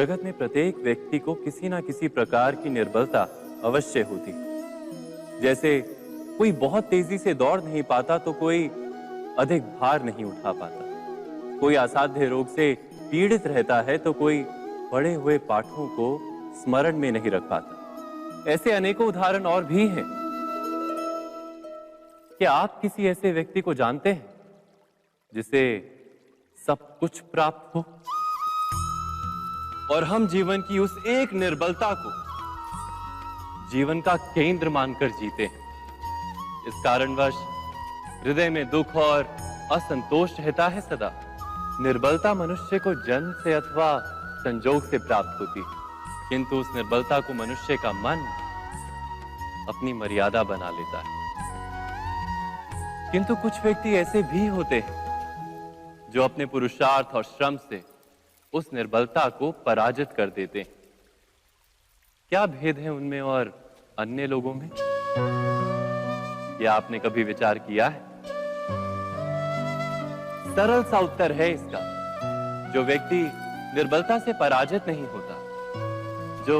जगत में प्रत्येक व्यक्ति को किसी ना किसी प्रकार की निर्बलता अवश्य होती। जैसे कोई बहुत तेजी से दौड़ नहीं पाता तो कोई अधिक भार नहीं उठा पाता, कोई असाध्य रोग से पीड़ित रहता है तो कोई पढ़े हुए पाठों को स्मरण में नहीं रख पाता। ऐसे अनेकों उदाहरण और भी हैं। क्या आप किसी ऐसे व्यक्ति को जानते हैं जिसे सब कुछ प्राप्त हो और हम जीवन की उस एक निर्बलता को जीवन का केंद्र मानकर जीते हैं? इस कारणवश हृदय में दुख और असंतोष रहता है सदा। निर्बलता मनुष्य को जन्म से अथवा संजोग से प्राप्त होती है, किंतु उस निर्बलता को मनुष्य का मन अपनी मर्यादा बना लेता है। किंतु कुछ व्यक्ति ऐसे भी होते हैं जो अपने पुरुषार्थ और श्रम से उस निर्बलता को पराजित कर देते हैं। क्या भेद है उनमें और अन्य लोगों में? क्या आपने कभी विचार किया है? सरल सा उत्तर है इसका। जो व्यक्ति निर्बलता से पराजित नहीं होता, जो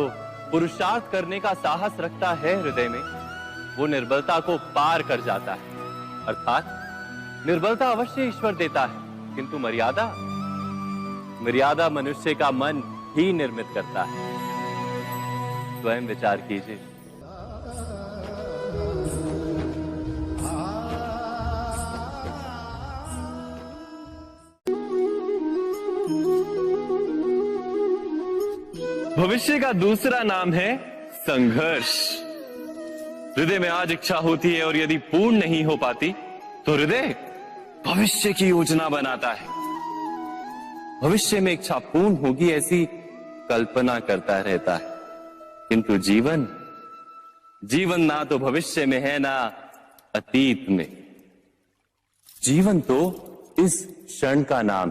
पुरुषार्थ करने का साहस रखता है हृदय में, वो निर्बलता को पार कर जाता है। अर्थात निर्बलता अवश्य ईश्वर देता है, किंतु मर्यादा मनुष्य का मन ही निर्मित करता है। स्वयं विचार कीजिए। भविष्य का दूसरा नाम है संघर्ष। हृदय में आज इच्छा होती है और यदि पूर्ण नहीं हो पाती तो हृदय भविष्य की योजना बनाता है। भविष्य में इच्छा पूर्ण होगी ऐसी कल्पना करता रहता है, किंतु जीवन ना तो भविष्य में है ना अतीत में। जीवन तो इस क्षण का नाम,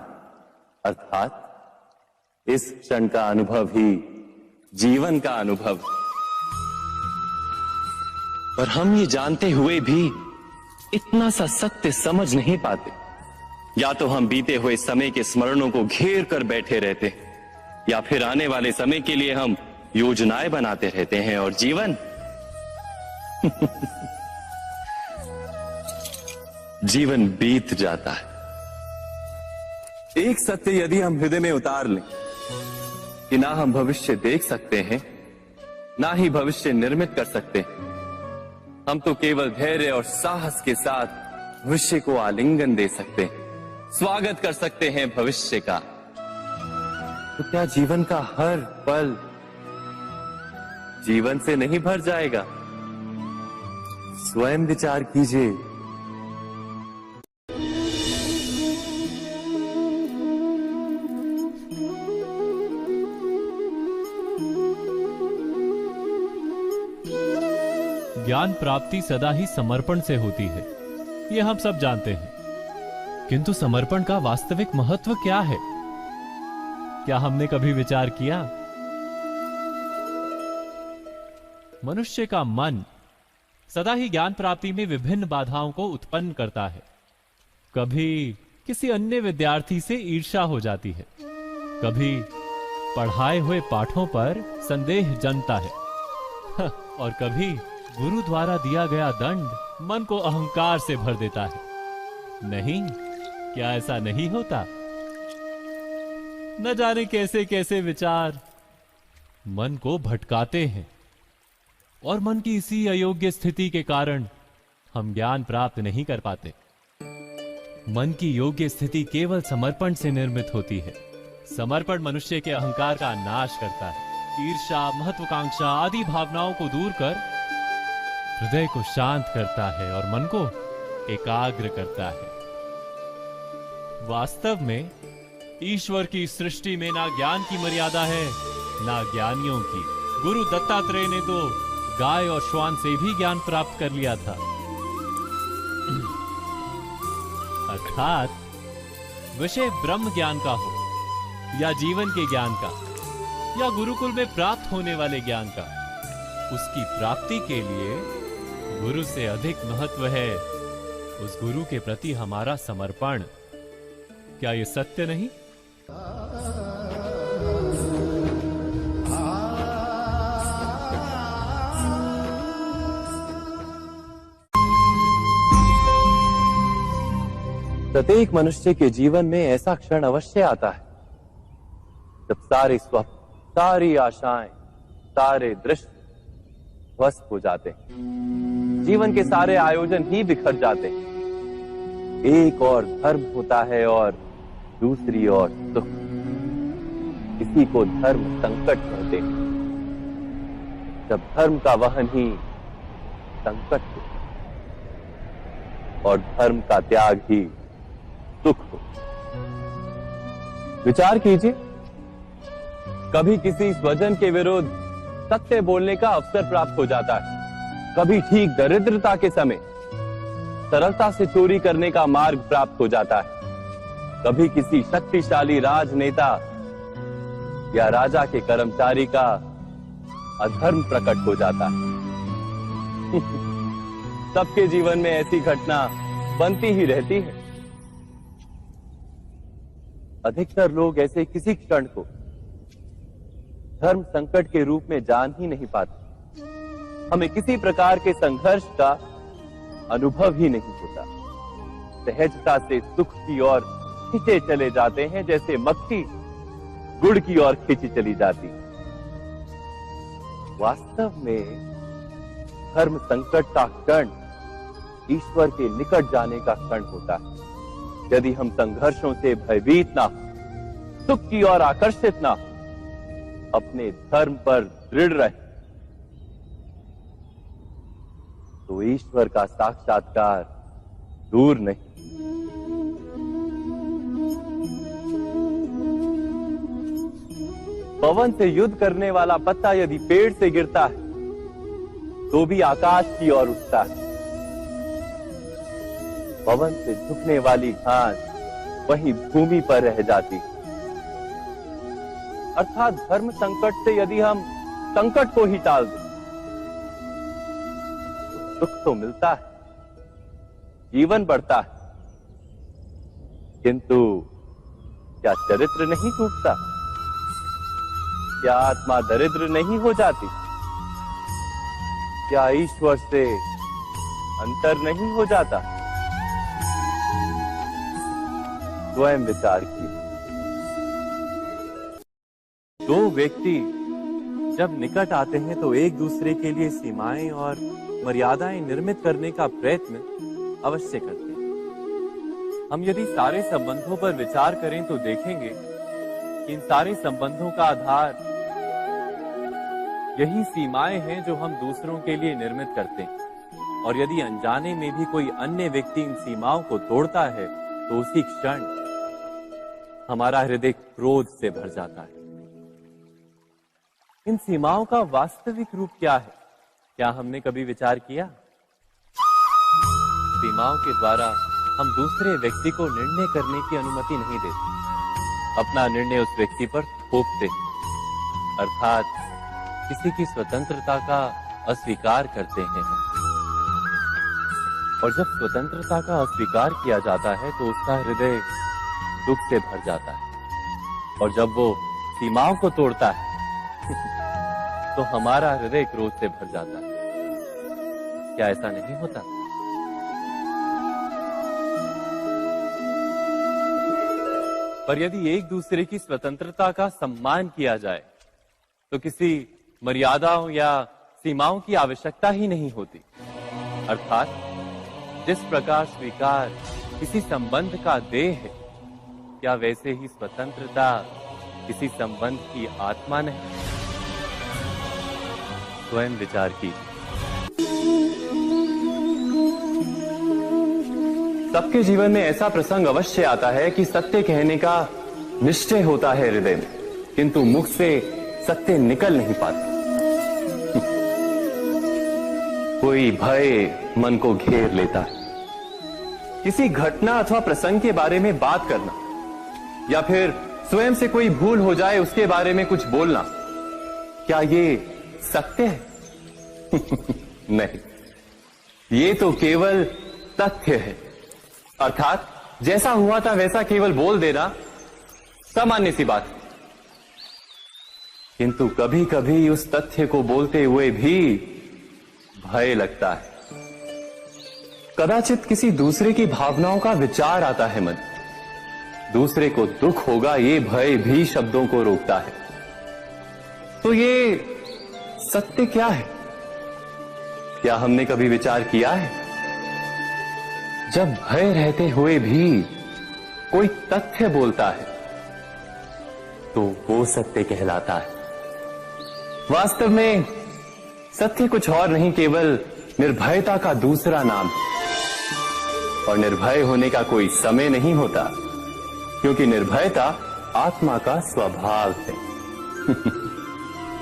अर्थात इस क्षण का अनुभव ही जीवन का अनुभव। पर हम ये जानते हुए भी इतना सा सत्य समझ नहीं पाते। या तो हम बीते हुए समय के स्मरणों को घेर कर बैठे रहते हैं, या फिर आने वाले समय के लिए हम योजनाएं बनाते रहते हैं और जीवन जीवन बीत जाता है। एक सत्य यदि हम हृदय में उतार लें कि ना हम भविष्य देख सकते हैं, ना ही भविष्य निर्मित कर सकते हैं, हम तो केवल धैर्य और साहस के साथ भविष्य को आलिंगन दे सकते हैं, स्वागत कर सकते हैं भविष्य का। तो क्या जीवन का हर पल जीवन से नहीं भर जाएगा? स्वयं विचार कीजिए। ज्ञान प्राप्ति सदा ही समर्पण से होती है, ये हम सब जानते हैं। किंतु समर्पण का वास्तविक महत्व क्या है? क्या हमने कभी विचार किया? मनुष्य का मन सदा ही ज्ञान प्राप्ति में विभिन्न बाधाओं को उत्पन्न करता है। कभी किसी अन्य विद्यार्थी से ईर्ष्या हो जाती है, कभी पढ़ाए हुए पाठों पर संदेह जन्मता है और कभी गुरु द्वारा दिया गया दंड मन को अहंकार से भर देता है। नहीं, क्या ऐसा नहीं होता? न जाने कैसे कैसे विचार मन को भटकाते हैं और मन की इसी अयोग्य स्थिति के कारण हम ज्ञान प्राप्त नहीं कर पाते। मन की योग्य स्थिति केवल समर्पण से निर्मित होती है। समर्पण मनुष्य के अहंकार का नाश करता है। ईर्ष्या, महत्वाकांक्षा आदि भावनाओं को दूर कर हृदय को शांत करता है और मन को एकाग्र करता है। वास्तव में ईश्वर की सृष्टि में ना ज्ञान की मर्यादा है, ना ज्ञानियों की। गुरु दत्तात्रेय ने तो गाय और श्वान से भी ज्ञान प्राप्त कर लिया था। अर्थात विषय ब्रह्म ज्ञान का हो या जीवन के ज्ञान का या गुरुकुल में प्राप्त होने वाले ज्ञान का, उसकी प्राप्ति के लिए गुरु से अधिक महत्व है उस गुरु के प्रति हमारा समर्पण। क्या यह सत्य नहीं? प्रत्येक मनुष्य के जीवन में ऐसा क्षण अवश्य आता है जब सारे स्वप्न, सारी आशाएं, सारे दृश्य ध्वस्त हो जाते हैं। जीवन के सारे आयोजन ही बिखर जाते हैं। एक और धर्म होता है और दूसरी ओर सुख। इसी को धर्म संकट कहते हैं। जब धर्म का वहन ही संकट हो और धर्म का त्याग ही सुख हो। विचार कीजिए, कभी किसी स्वजन के विरुद्ध सत्य बोलने का अवसर प्राप्त हो जाता है, कभी ठीक दरिद्रता के समय सरलता से चोरी करने का मार्ग प्राप्त हो जाता है, कभी किसी शक्तिशाली राजनेता या राजा के कर्मचारी का अधर्म प्रकट हो जाता है। सबके जीवन में ऐसी घटना बनती ही रहती है। अधिकतर लोग ऐसे किसी क्षण को धर्म संकट के रूप में जान ही नहीं पाते। हमें किसी प्रकार के संघर्ष का अनुभव ही नहीं होता। सहजता से सुख की ओर खींचे चले जाते हैं, जैसे मक्खी गुड़ की ओर खींची चली जाती। वास्तव में धर्म संकट का क्षण ईश्वर के निकट जाने का क्षण होता है। यदि हम संघर्षों से भयभीत ना हो, सुख की ओर आकर्षित ना हो, अपने धर्म पर दृढ़ रहे, तो ईश्वर का साक्षात्कार दूर नहीं। पवन से युद्ध करने वाला पत्ता यदि पेड़ से गिरता है तो भी आकाश की ओर उठता है। पवन से झुकने वाली घास वहीं भूमि पर रह जाती। अर्थात धर्म संकट से यदि हम संकट को ही टाल दें तो सुख तो मिलता है, जीवन बढ़ता है, किंतु क्या चरित्र नहीं टूटता? क्या आत्मा दरिद्र नहीं हो जाती? क्या ईश्वर से अंतर नहीं हो जाता? स्वयं विचार कीजिए। दो व्यक्ति जब निकट आते हैं तो एक दूसरे के लिए सीमाएं और मर्यादाएं निर्मित करने का प्रयत्न अवश्य करते हैं। हम यदि सारे संबंधों पर विचार करें तो देखेंगे कि इन सारे संबंधों का आधार यही सीमाएं हैं जो हम दूसरों के लिए निर्मित करते हैं। और यदि अनजाने में भी कोई अन्य व्यक्ति इन सीमाओं को तोड़ता है तो उसी क्षण हमारा हृदय क्रोध से भर जाता है। इन सीमाओं का वास्तविक रूप क्या है? क्या हमने कभी विचार किया? सीमाओं के द्वारा हम दूसरे व्यक्ति को निर्णय करने की अनुमति नहीं देते। अपना निर्णय उस व्यक्ति पर थोपते, अर्थात किसी की स्वतंत्रता का अस्वीकार करते हैं। और जब स्वतंत्रता का अस्वीकार किया जाता है तो उसका हृदय दुख से भर जाता है। और जब वो सीमाओं को तोड़ता है तो हमारा हृदय क्रोध से भर जाता है। क्या ऐसा नहीं होता? पर यदि एक दूसरे की स्वतंत्रता का सम्मान किया जाए तो किसी मर्यादाओं या सीमाओं की आवश्यकता ही नहीं होती। अर्थात जिस प्रकार स्वीकार किसी संबंध का देह है, क्या वैसे ही स्वतंत्रता किसी संबंध की आत्मा नहीं? स्वयं विचार कीजिए। सबके जीवन में ऐसा प्रसंग अवश्य आता है कि सत्य कहने का निश्चय होता है हृदय में, किंतु मुख से सत्य निकल नहीं पाता। कोई भय मन को घेर लेता है। किसी घटना अथवा प्रसंग के बारे में बात करना या फिर स्वयं से कोई भूल हो जाए उसके बारे में कुछ बोलना, क्या ये सत्य है? नहीं, ये तो केवल तथ्य है। अर्थात जैसा हुआ था वैसा केवल बोल देना सामान्य सी बात है। किंतु कभी कभी उस तथ्य को बोलते हुए भी भय लगता है। कदाचित किसी दूसरे की भावनाओं का विचार आता है मन। दूसरे को दुख होगा ये भय भी शब्दों को रोकता है। तो ये सत्य क्या है? क्या हमने कभी विचार किया है? जब भय रहते हुए भी कोई तथ्य बोलता है तो वो सत्य कहलाता है। वास्तव में सत्य कुछ और नहीं, केवल निर्भयता का दूसरा नाम है। और निर्भय होने का कोई समय नहीं होता, क्योंकि निर्भयता आत्मा का स्वभाव है।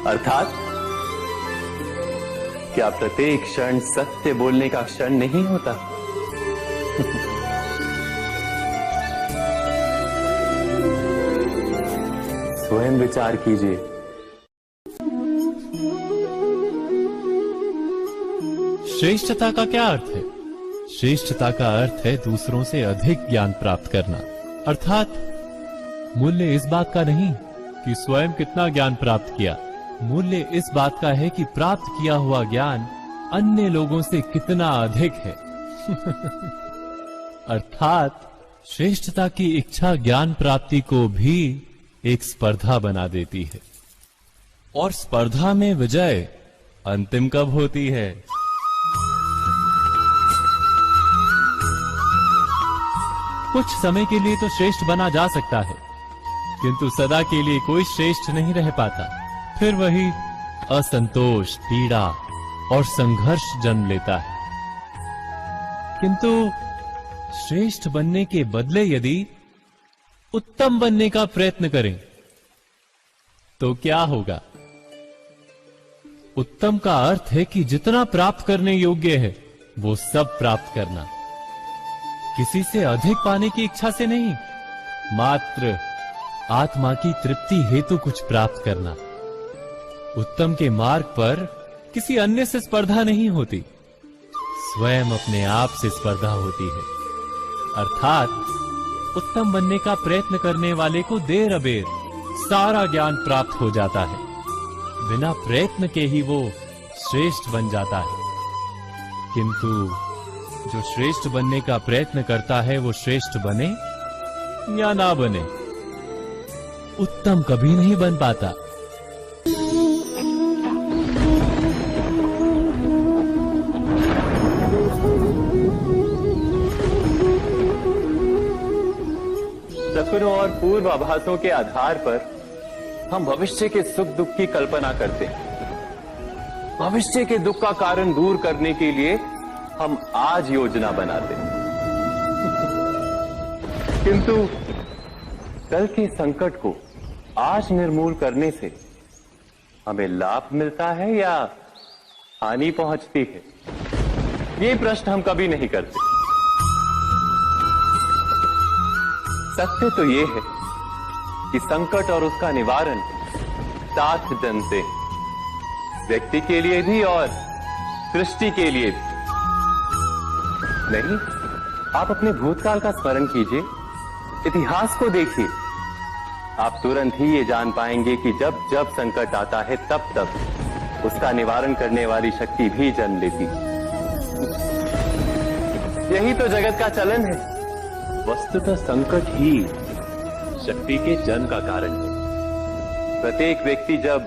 अर्थात क्या प्रत्येक क्षण सत्य बोलने का क्षण नहीं होता? स्वयं विचार कीजिए। श्रेष्ठता का क्या अर्थ है? श्रेष्ठता का अर्थ है दूसरों से अधिक ज्ञान प्राप्त करना। अर्थात मूल्य इस बात का नहीं कि स्वयं कितना ज्ञान प्राप्त किया, मूल्य इस बात का है कि प्राप्त किया हुआ ज्ञान अन्य लोगों से कितना अधिक है। अर्थात श्रेष्ठता की इच्छा ज्ञान प्राप्ति को भी एक स्पर्धा बना देती है। और स्पर्धा में विजय अंतिम कब होती है? कुछ समय के लिए तो श्रेष्ठ बना जा सकता है, किंतु सदा के लिए कोई श्रेष्ठ नहीं रह पाता। फिर वही असंतोष, पीड़ा और संघर्ष जन्म लेता है। किंतु श्रेष्ठ बनने के बदले यदि उत्तम बनने का प्रयत्न करें तो क्या होगा? उत्तम का अर्थ है कि जितना प्राप्त करने योग्य है वो सब प्राप्त करना, किसी से अधिक पाने की इच्छा से नहीं, मात्र आत्मा की तृप्ति हेतु कुछ प्राप्त करना। उत्तम के मार्ग पर किसी अन्य से स्पर्धा नहीं होती, स्वयं अपने आप से स्पर्धा होती है। अर्थात उत्तम बनने का प्रयत्न करने वाले को देर अबेर सारा ज्ञान प्राप्त हो जाता है। बिना प्रयत्न के ही वो श्रेष्ठ बन जाता है। किंतु जो श्रेष्ठ बनने का प्रयत्न करता है वो श्रेष्ठ बने या ना बने, उत्तम कभी नहीं बन पाता। सपनों और पूर्वाभासों के आधार पर हम भविष्य के सुख दुख की कल्पना करते हैं। भविष्य के दुख का कारण दूर करने के लिए हम आज योजना बनाते हैं। किंतु कल के संकट को आज निर्मूल करने से हमें लाभ मिलता है या हानि पहुंचती है? ये प्रश्न हम कभी नहीं करते। सत्य तो ये है कि संकट और उसका निवारण साथ जनते, व्यक्ति के लिए भी और सृष्टि के लिए भी। नहीं, आप अपने भूतकाल का स्मरण कीजिए, इतिहास को देखिए। आप तुरंत ही ये जान पाएंगे कि जब जब संकट आता है तब तब उसका निवारण करने वाली शक्ति भी जन्म लेती है। यही तो जगत का चलन है। वस्तुतः संकट ही शक्ति के जन्म का कारण है। प्रत्येक व्यक्ति जब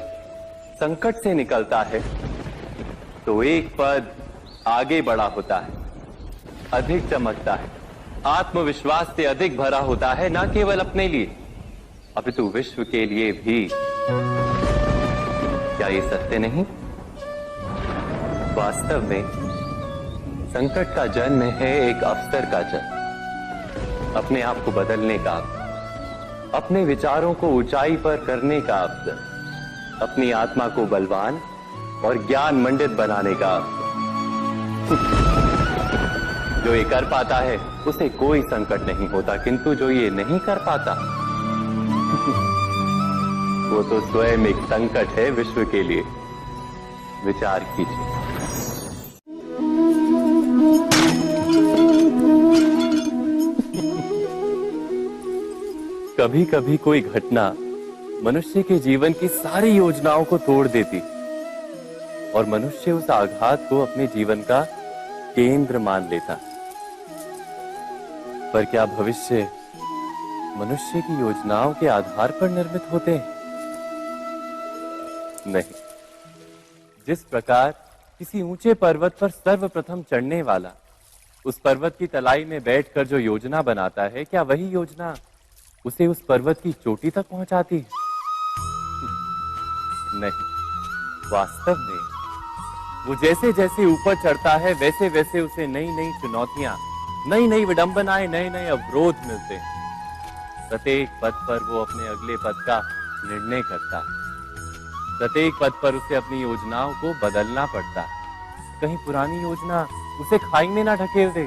संकट से निकलता है तो एक पद आगे बढ़ा होता है, अधिक चमकता है, आत्मविश्वास से अधिक भरा होता है, न केवल अपने लिए अपितु विश्व के लिए भी। क्या ये सत्य नहीं? वास्तव में संकट का जन्म है एक अवसर का जन्म, अपने आप को बदलने का, अपने विचारों को ऊंचाई पर करने का अवसर, अपनी आत्मा को बलवान और ज्ञान मंडित बनाने का अवसर। जो ये कर पाता है उसे कोई संकट नहीं होता, किंतु जो ये नहीं कर पाता वो तो स्वयं एक संकट है विश्व के लिए। विचार कीजिए। कभी कभी कोई घटना मनुष्य के जीवन की सारी योजनाओं को तोड़ देती और मनुष्य उस आघात को अपने जीवन का केंद्र मान लेता। पर क्या भविष्य मनुष्य की योजनाओं के आधार पर निर्मित होते हैं? नहीं। जिस प्रकार किसी ऊंचे पर्वत पर सर्वप्रथम चढ़ने वाला उस पर्वत की तलाई में बैठकर जो योजना बनाता है, क्या वही योजना उसे उस पर्वत की चोटी तक पहुंचाती है? नहीं। वास्तव में वो जैसे जैसे ऊपर चढ़ता है वैसे वैसे उसे नई नई चुनौतियां, नई नई विडंबनाएं, नए नए अवरोध मिलते हैं। प्रत्येक पद पर वो अपने अगले पद का निर्णय करता है। प्रत्येक पद पर उसे अपनी योजनाओं को बदलना पड़ता है। कहीं पुरानी योजना उसे खाई में ना ढकेल दे।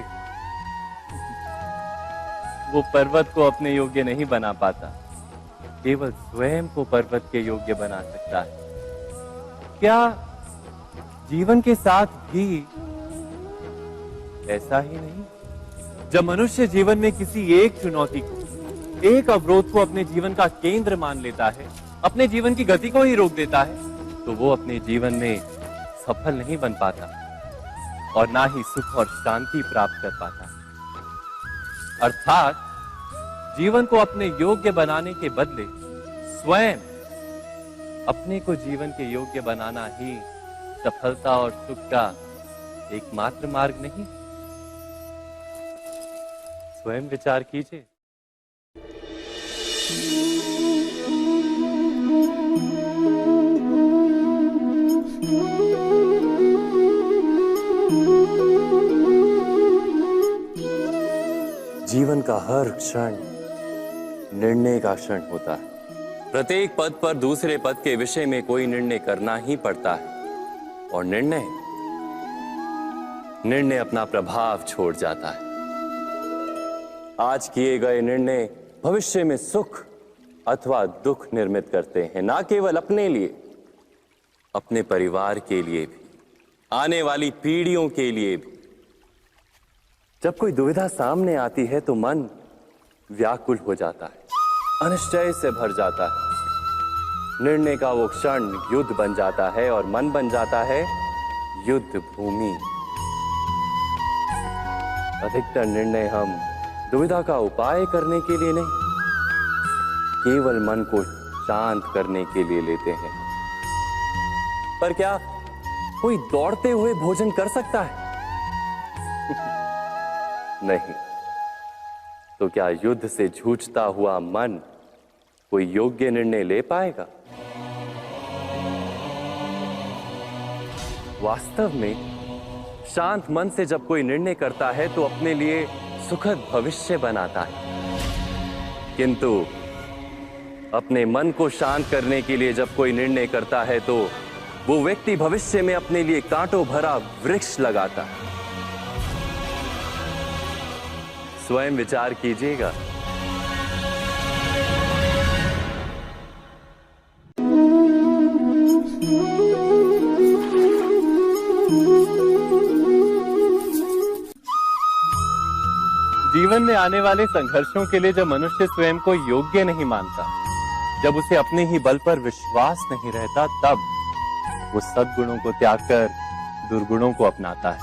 वो पर्वत को अपने योग्य नहीं बना पाता, केवल स्वयं को पर्वत के योग्य बना सकता है। क्या जीवन के साथ भी ऐसा ही नहीं? जब मनुष्य जीवन में किसी एक चुनौती को, एक अवरोध को अपने जीवन का केंद्र मान लेता है, अपने जीवन की गति को ही रोक देता है, तो वो अपने जीवन में सफल नहीं बन पाता और ना ही सुख और शांति प्राप्त कर पाता। अर्थात जीवन को अपने योग्य बनाने के बदले स्वयं अपने को जीवन के योग्य बनाना ही सफलता और सुख का एकमात्र मार्ग नहीं। स्वयं विचार कीजिए। जीवन का हर क्षण निर्णय का क्षण होता है। प्रत्येक पद पर दूसरे पद के विषय में कोई निर्णय करना ही पड़ता है और निर्णय अपना प्रभाव छोड़ जाता है। आज किए गए निर्णय भविष्य में सुख अथवा दुख निर्मित करते हैं, ना केवल अपने लिए, अपने परिवार के लिए भी, आने वाली पीढ़ियों के लिए भी। जब कोई दुविधा सामने आती है तो मन व्याकुल हो जाता है, अनिश्चय से भर जाता है। निर्णय का वो क्षण युद्ध बन जाता है और मन बन जाता है युद्ध भूमि। अधिकतर निर्णय हम दुविधा का उपाय करने के लिए नहीं, केवल मन को शांत करने के लिए लेते हैं। पर क्या कोई दौड़ते हुए भोजन कर सकता है? नहीं। तो क्या युद्ध से जूझता हुआ मन कोई योग्य निर्णय ले पाएगा? वास्तव में शांत मन से जब कोई निर्णय करता है तो अपने लिए सुखद भविष्य बनाता है, किंतु अपने मन को शांत करने के लिए जब कोई निर्णय करता है तो वो व्यक्ति भविष्य में अपने लिए कांटों भरा वृक्ष लगाता है। स्वयं विचार कीजिएगा। जीवन में आने वाले संघर्षों के लिए जब मनुष्य स्वयं को योग्य नहीं मानता, जब उसे अपने ही बल पर विश्वास नहीं रहता, तब वो सद्गुणों को त्याग कर दुर्गुणों को अपनाता है।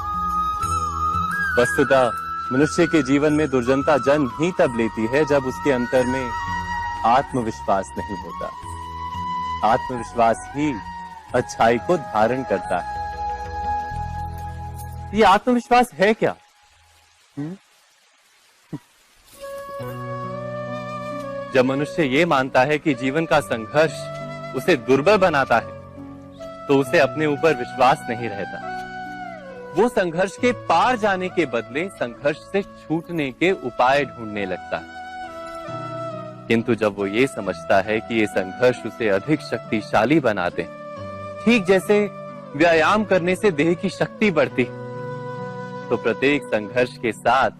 वस्तुतः मनुष्य के जीवन में दुर्जनता जन्म ही तब लेती है जब उसके अंतर में आत्मविश्वास नहीं होता। आत्मविश्वास ही अच्छाई को धारण करता है। ये आत्मविश्वास है क्या? जब मनुष्य ये मानता है कि जीवन का संघर्ष उसे दुर्बल बनाता है, तो उसे अपने ऊपर विश्वास नहीं रहता। वो संघर्ष के पार जाने के बदले संघर्ष से छूटने के उपाय ढूंढने लगता है। किंतु जब वो ये समझता है कि ये संघर्ष उसे अधिक शक्तिशाली बनाते हैं, ठीक जैसे व्यायाम करने से देह की शक्ति बढ़ती, तो प्रत्येक संघर्ष के साथ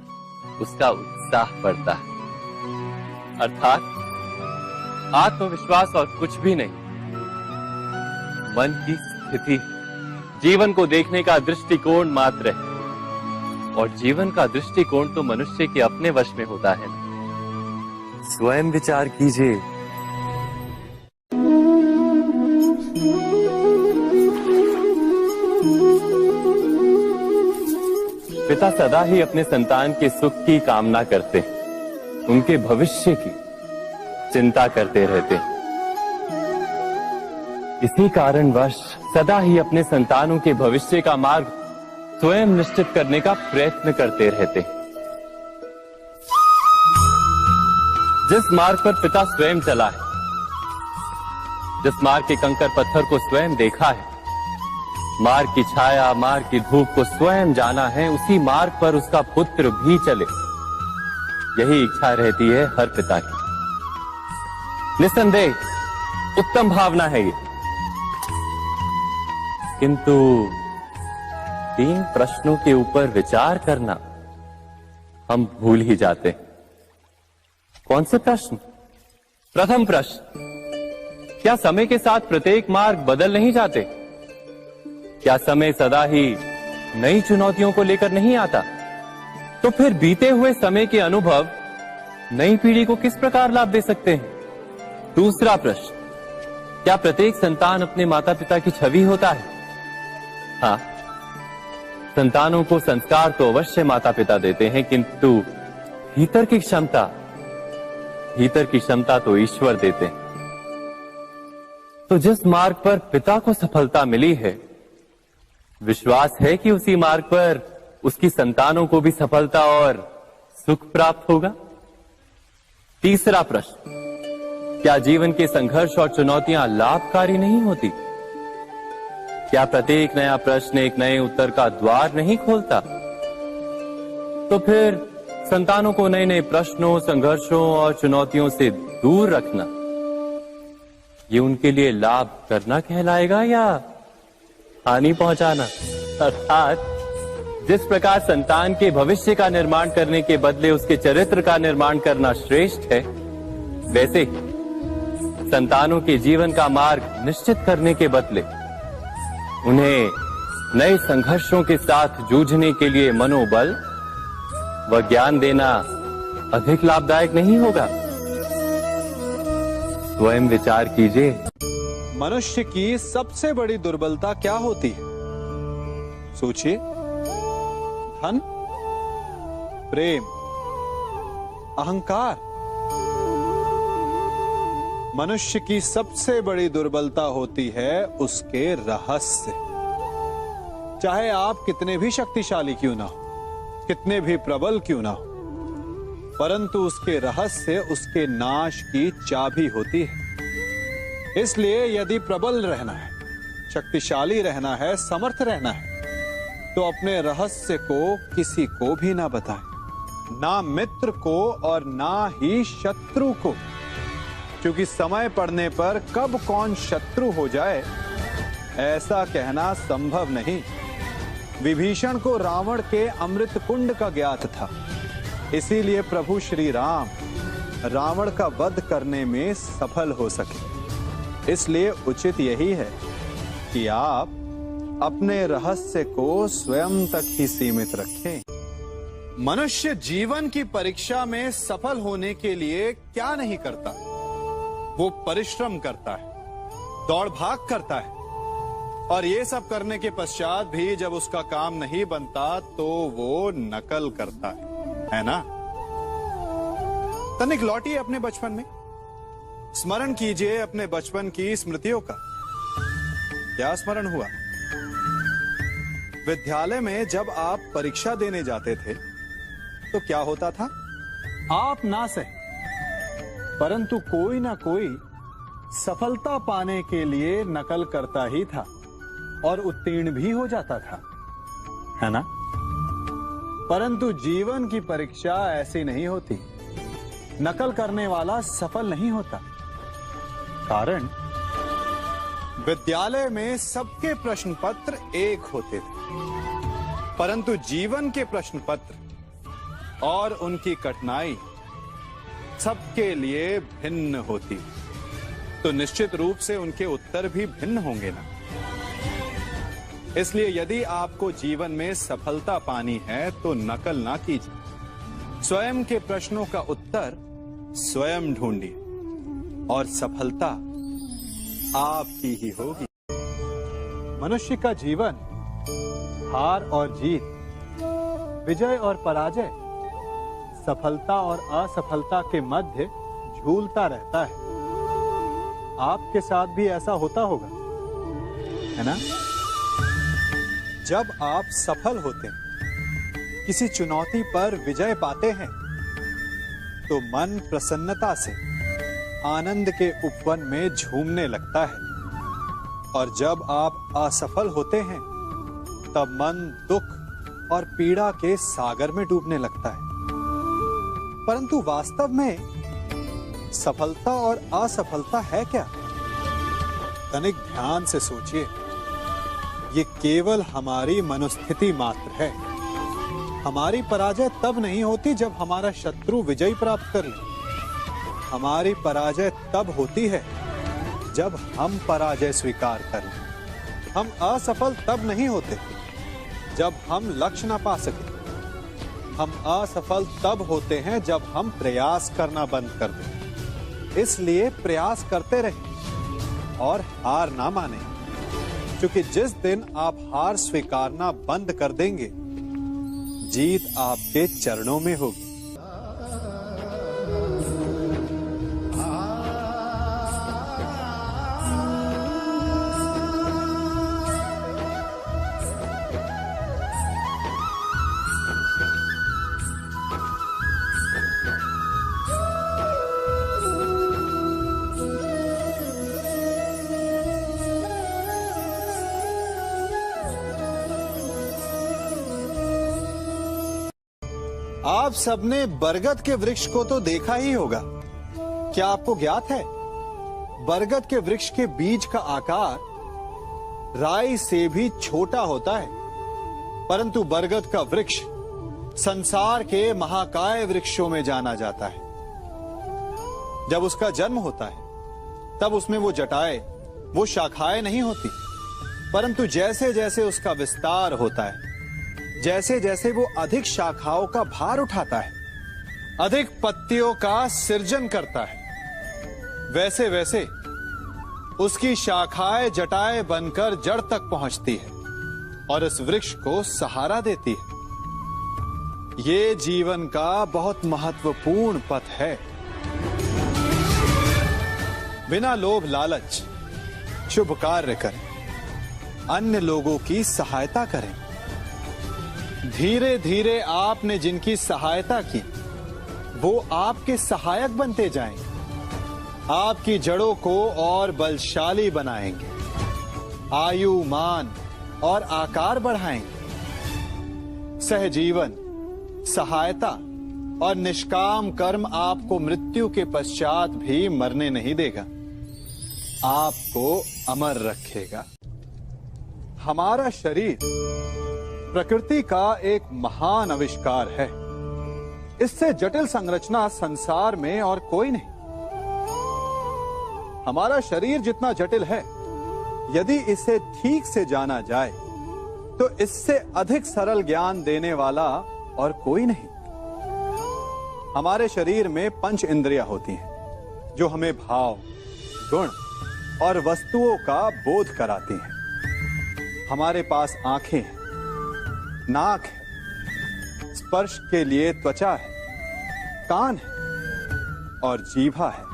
उसका उत्साह बढ़ता है। अर्थात आत्मविश्वास और कुछ भी नहीं, मन की स्थिति, जीवन को देखने का दृष्टिकोण मात्र है। और जीवन का दृष्टिकोण तो मनुष्य के अपने वश में होता है। स्वयं विचार कीजिए। पिता सदा ही अपने संतान के सुख की कामना करते हैं, उनके भविष्य की चिंता करते रहते हैं। इसी कारणवश सदा ही अपने संतानों के भविष्य का मार्ग स्वयं निश्चित करने का प्रयत्न करते रहते हैं। जिस मार्ग पर पिता स्वयं चला है, जिस मार्ग के कंकर पत्थर को स्वयं देखा है, मार्ग की छाया, मार्ग की धूप को स्वयं जाना है, उसी मार्ग पर उसका पुत्र भी चले, यही इच्छा रहती है हर पिता की। निस्संदेह उत्तम भावना है ये, किंतु 3 प्रश्नों के ऊपर विचार करना हम भूल ही जाते हैं। कौन से प्रश्न? प्रथम प्रश्न, क्या समय के साथ प्रत्येक मार्ग बदल नहीं जाते? क्या समय सदा ही नई चुनौतियों को लेकर नहीं आता? तो फिर बीते हुए समय के अनुभव नई पीढ़ी को किस प्रकार लाभ दे सकते हैं? दूसरा प्रश्न, क्या प्रत्येक संतान अपने माता पिता की छवि होता है? हाँ, संतानों को संस्कार तो अवश्य माता पिता देते हैं, किंतु भीतर की क्षमता तो ईश्वर देते हैं। तो जिस मार्ग पर पिता को सफलता मिली है, विश्वास है कि उसी मार्ग पर उसकी संतानों को भी सफलता और सुख प्राप्त होगा। तीसरा प्रश्न, क्या जीवन के संघर्ष और चुनौतियां लाभकारी नहीं होती? क्या प्रत्येक नया प्रश्न एक नए उत्तर का द्वार नहीं खोलता? तो फिर संतानों को नए नए प्रश्नों, संघर्षों और चुनौतियों से दूर रखना, ये उनके लिए लाभ करना कहलाएगा या हानि पहुंचाना? अर्थात जिस प्रकार संतान के भविष्य का निर्माण करने के बदले उसके चरित्र का निर्माण करना श्रेष्ठ है, वैसे ही संतानों के जीवन का मार्ग निश्चित करने के बदले उन्हें नए संघर्षों के साथ जूझने के लिए मनोबल व ज्ञान देना अधिक लाभदायक नहीं होगा? स्वयं विचार कीजिए। मनुष्य की सबसे बड़ी दुर्बलता क्या होती है? सोचिए। धन, प्रेम, अहंकार। मनुष्य की सबसे बड़ी दुर्बलता होती है उसके रहस्य। चाहे आप कितने भी शक्तिशाली क्यों ना हो, कितने भी प्रबल क्यों ना हो, परंतु उसके रहस्य उसके नाश की चाबी होती है। इसलिए यदि प्रबल रहना है, शक्तिशाली रहना है, समर्थ रहना है, तो अपने रहस्य को किसी को भी ना बताएं, ना मित्र को और ना ही शत्रु को, क्योंकि समय पड़ने पर कब कौन शत्रु हो जाए ऐसा कहना संभव नहीं। विभीषण को रावण के अमृत कुंड का ज्ञात था, इसीलिए प्रभु श्री राम रावण का वध करने में सफल हो सके। इसलिए उचित यही है कि आप अपने रहस्य को स्वयं तक ही सीमित रखें। मनुष्य जीवन की परीक्षा में सफल होने के लिए क्या नहीं करता? वो परिश्रम करता है, दौड़ भाग करता है, और ये सब करने के पश्चात भी जब उसका काम नहीं बनता तो वो नकल करता है ना? तनिक लौटिए अपने बचपन में, स्मरण कीजिए अपने बचपन की स्मृतियों का। क्या स्मरण हुआ? विद्यालय में जब आप परीक्षा देने जाते थे तो क्या होता था? आप ना सही, परंतु कोई ना कोई सफलता पाने के लिए नकल करता ही था और उत्तीर्ण भी हो जाता था, है ना? परंतु जीवन की परीक्षा ऐसी नहीं होती। नकल करने वाला सफल नहीं होता। कारण विद्यालय में सबके प्रश्न पत्र एक होते थे, परंतु जीवन के प्रश्न पत्र और उनकी कठिनाई सबके लिए भिन्न होती, तो निश्चित रूप से उनके उत्तर भी भिन्न होंगे ना। इसलिए यदि आपको जीवन में सफलता पानी है तो नकल ना कीजिए, स्वयं के प्रश्नों का उत्तर स्वयं ढूंढिए और सफलता आपकी ही होगी। मनुष्य का जीवन हार और जीत विजय और पराजय, सफलता और असफलता के मध्य झूलता रहता है। आपके साथ भी ऐसा होता होगा, है ना? जब आप सफल होते हैं, किसी चुनौती पर विजय पाते हैं, तो मन प्रसन्नता से आनंद के उपवन में झूमने लगता है। और जब आप असफल होते हैं, तब मन दुख और पीड़ा के सागर में डूबने लगता है। परंतु वास्तव में सफलता और असफलता है क्या? तनिक ध्यान से सोचिए। ये केवल हमारी मनोस्थिति मात्र है। हमारी पराजय तब नहीं होती जब हमारा शत्रु विजय प्राप्त कर ले। हमारी पराजय तब होती है जब हम पराजय स्वीकार कर लें। हम असफल तब नहीं होते जब हम लक्ष्य ना पा सके। हम असफल तब होते हैं जब हम प्रयास करना बंद कर दें। इसलिए प्रयास करते रहें और हार ना माने, क्योंकि जिस दिन आप हार स्वीकारना बंद कर देंगे, जीत आपके चरणों में होगी। आप सबने बरगद के वृक्ष को तो देखा ही होगा। क्या आपको ज्ञात है, बरगद के वृक्ष के बीज का आकार राई से भी छोटा होता है, परंतु बरगद का वृक्ष संसार के महाकाय वृक्षों में जाना जाता है। जब उसका जन्म होता है, तब उसमें वो जटाएं, वो शाखाएं नहीं होती, परंतु जैसे जैसे उसका विस्तार होता है, जैसे जैसे वो अधिक शाखाओं का भार उठाता है, अधिक पत्तियों का सृजन करता है, वैसे वैसे उसकी शाखाएं जटाएं बनकर जड़ तक पहुंचती है और इस वृक्ष को सहारा देती है। ये जीवन का बहुत महत्वपूर्ण पथ है। बिना लोभ लालच शुभ कार्य करें, अन्य लोगों की सहायता करें। धीरे धीरे आपने जिनकी सहायता की, वो आपके सहायक बनते जाएंगे, आपकी जड़ों को और बलशाली बनाएंगे, आयु, मान और आकार बढ़ाएंगे। सहजीवन, सहायता और निष्काम कर्म आपको मृत्यु के पश्चात भी मरने नहीं देगा, आपको अमर रखेगा। हमारा शरीर प्रकृति का एक महान आविष्कार है। इससे जटिल संरचना संसार में और कोई नहीं। हमारा शरीर जितना जटिल है, यदि इसे ठीक से जाना जाए, तो इससे अधिक सरल ज्ञान देने वाला और कोई नहीं। हमारे शरीर में 5 इंद्रियां होती हैं, जो हमें भाव, गुण और वस्तुओं का बोध कराती हैं। हमारे पास आंखें हैं, नाक है, स्पर्श के लिए त्वचा है, कान है और जीभा है।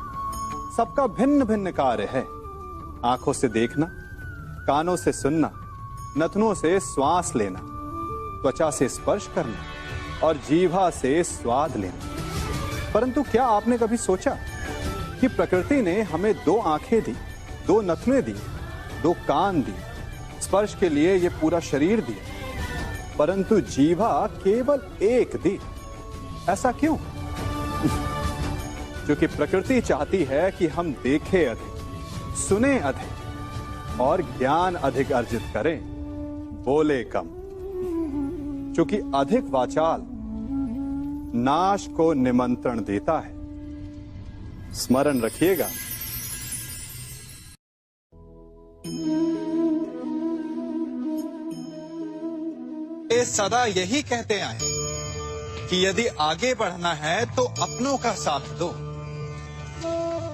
सबका भिन्न भिन्न कार्य है। आंखों से देखना, कानों से सुनना, नथनों से श्वास लेना, त्वचा से स्पर्श करना और जीभा से स्वाद लेना। परंतु क्या आपने कभी सोचा कि प्रकृति ने हमें 2 आंखें दी, 2 नथने दी, 2 कान दी, स्पर्श के लिए ये पूरा शरीर दिया, परंतु जीभा केवल 1 दी? ऐसा क्यों? क्योंकि प्रकृति चाहती है कि हम देखें अधिक, सुने अधिक और ज्ञान अधिक अर्जित करें, बोले कम। क्योंकि अधिक वाचाल नाश को निमंत्रण देता है। स्मरण रखिएगा। ये सदा यही कहते आए कि यदि आगे बढ़ना है तो अपनों का साथ दो।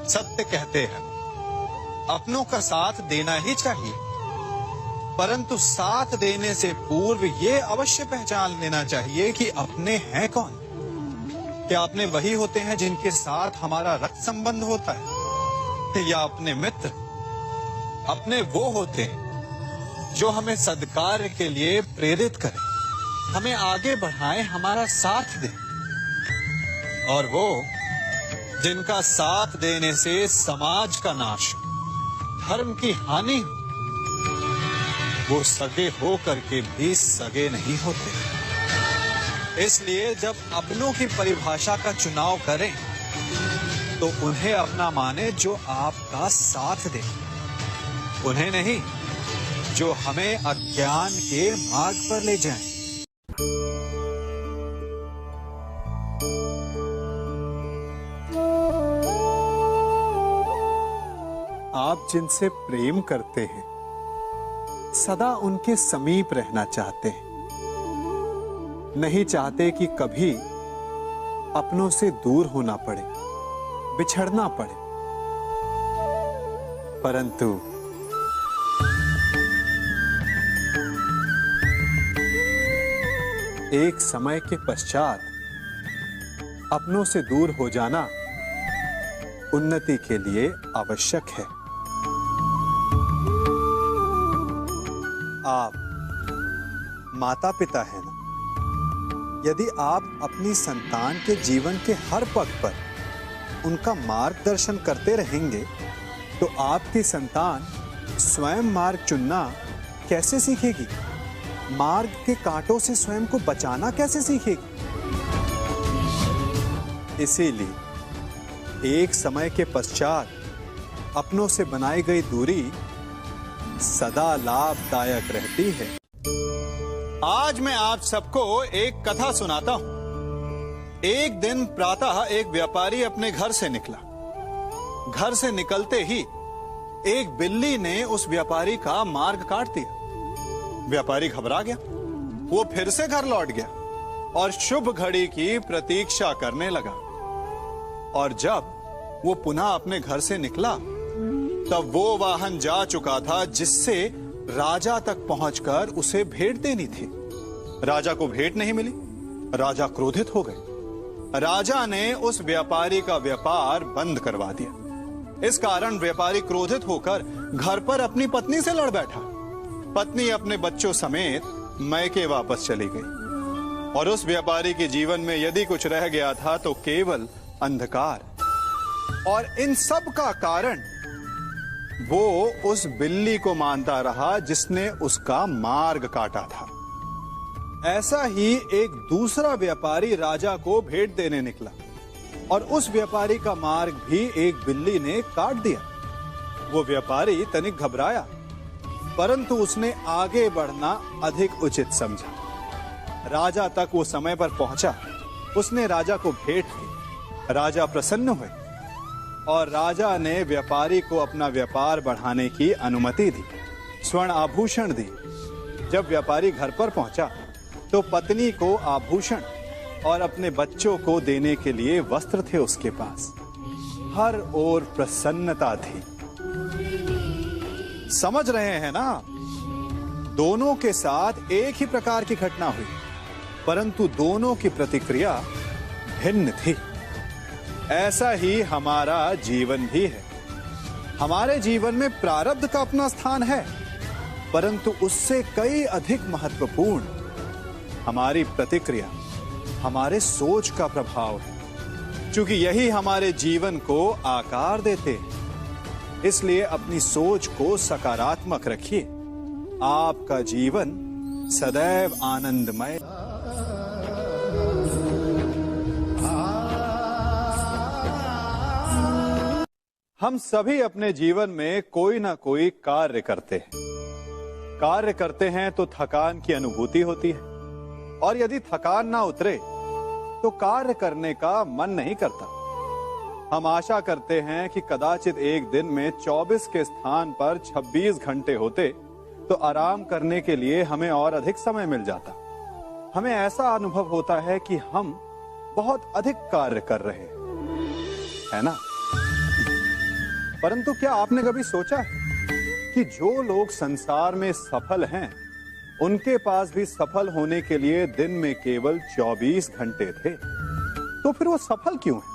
सत्य कहते हैं, अपनों का साथ देना ही चाहिए। परंतु साथ देने से पूर्व ये अवश्य पहचान लेना चाहिए कि अपने हैं कौन। क्या अपने वही होते हैं जिनके साथ हमारा रक्त संबंध होता है, या अपने मित्र? अपने वो होते हैं जो हमें सद्कार्य के लिए प्रेरित करें, हमें आगे बढ़ाएं, हमारा साथ दें। और वो जिनका साथ देने से समाज का नाश, धर्म की हानि हो, वो सगे हो करके भी सगे नहीं होते। इसलिए जब अपनों की परिभाषा का चुनाव करें तो उन्हें अपना माने जो आपका साथ दे, उन्हें नहीं जो हमें अज्ञान के मार्ग पर ले जाएं। आप जिनसे प्रेम करते हैं सदा उनके समीप रहना चाहते हैं, नहीं चाहते कि कभी अपनों से दूर होना पड़े, बिछड़ना पड़े। परंतु एक समय के पश्चात अपनों से दूर हो जाना उन्नति के लिए आवश्यक है। आप माता पिता हैं ना? यदि आप अपनी संतान के जीवन के हर पग पर उनका मार्गदर्शन करते रहेंगे तो आपकी संतान स्वयं मार्ग चुनना कैसे सीखेगी? मार्ग के कांटों से स्वयं को बचाना कैसे सीखेगी? इसीलिए एक समय के पश्चात अपनों से बनाई गई दूरी सदा लाभदायक रहती है। आज मैं आप सबको एक कथा सुनाता हूं। एक दिन प्रातः एक व्यापारी अपने घर से निकला। घर से निकलते ही एक बिल्ली ने उस व्यापारी का मार्ग काट दिया। व्यापारी घबरा गया, वो फिर से घर लौट गया और शुभ घड़ी की प्रतीक्षा करने लगा। और जब वो पुनः अपने घर से निकला तब वो वाहन जा चुका था जिससे राजा तक पहुंचकर उसे भेंट देनी थी। राजा को भेंट नहीं मिली। राजा क्रोधित हो गए। राजा ने उस व्यापारी का व्यापार बंद करवा दिया। इस कारण व्यापारी क्रोधित होकर घर पर अपनी पत्नी से लड़ बैठा। पत्नी अपने बच्चों समेत मैके वापस चली गई और उस व्यापारी के जीवन में यदि कुछ रह गया था तो केवल अंधकार। और इन सब का कारण वो उस बिल्ली को मानता रहा जिसने उसका मार्ग काटा था। ऐसा ही एक दूसरा व्यापारी राजा को भेंट देने निकला और उस व्यापारी का मार्ग भी एक बिल्ली ने काट दिया। वो व्यापारी तनिक घबराया, परंतु उसने आगे बढ़ना अधिक उचित समझा। राजा तक वो समय पर पहुंचा। उसने राजा को भेंट की। राजा प्रसन्न हुए और राजा ने व्यापारी को अपना व्यापार बढ़ाने की अनुमति दी, स्वर्ण आभूषण दी। जब व्यापारी घर पर पहुंचा तो पत्नी को आभूषण और अपने बच्चों को देने के लिए वस्त्र थे उसके पास। हर ओर प्रसन्नता थी। समझ रहे हैं ना? दोनों के साथ एक ही प्रकार की घटना हुई, परंतु दोनों की प्रतिक्रिया भिन्न थी। ऐसा ही हमारा जीवन भी है। हमारे जीवन में प्रारब्ध का अपना स्थान है, परंतु उससे कई अधिक महत्वपूर्ण हमारी प्रतिक्रिया, हमारे सोच का प्रभाव है। क्योंकि यही हमारे जीवन को आकार देते हैं। इसलिए अपनी सोच को सकारात्मक रखिए। आपका जीवन सदैव आनंदमय। हम सभी अपने जीवन में कोई ना कोई कार्य करते हैं। कार्य करते हैं तो थकान की अनुभूति होती है और यदि थकान ना उतरे तो कार्य करने का मन नहीं करता। हम आशा करते हैं कि कदाचित एक दिन में 24 के स्थान पर 26 घंटे होते तो आराम करने के लिए हमें और अधिक समय मिल जाता। हमें ऐसा अनुभव होता है कि हम बहुत अधिक कार्य कर रहे हैं, है ना? परंतु क्या आपने कभी सोचा है कि जो लोग संसार में सफल हैं, उनके पास भी सफल होने के लिए दिन में केवल 24 घंटे थे। तो फिर वो सफल क्यों है?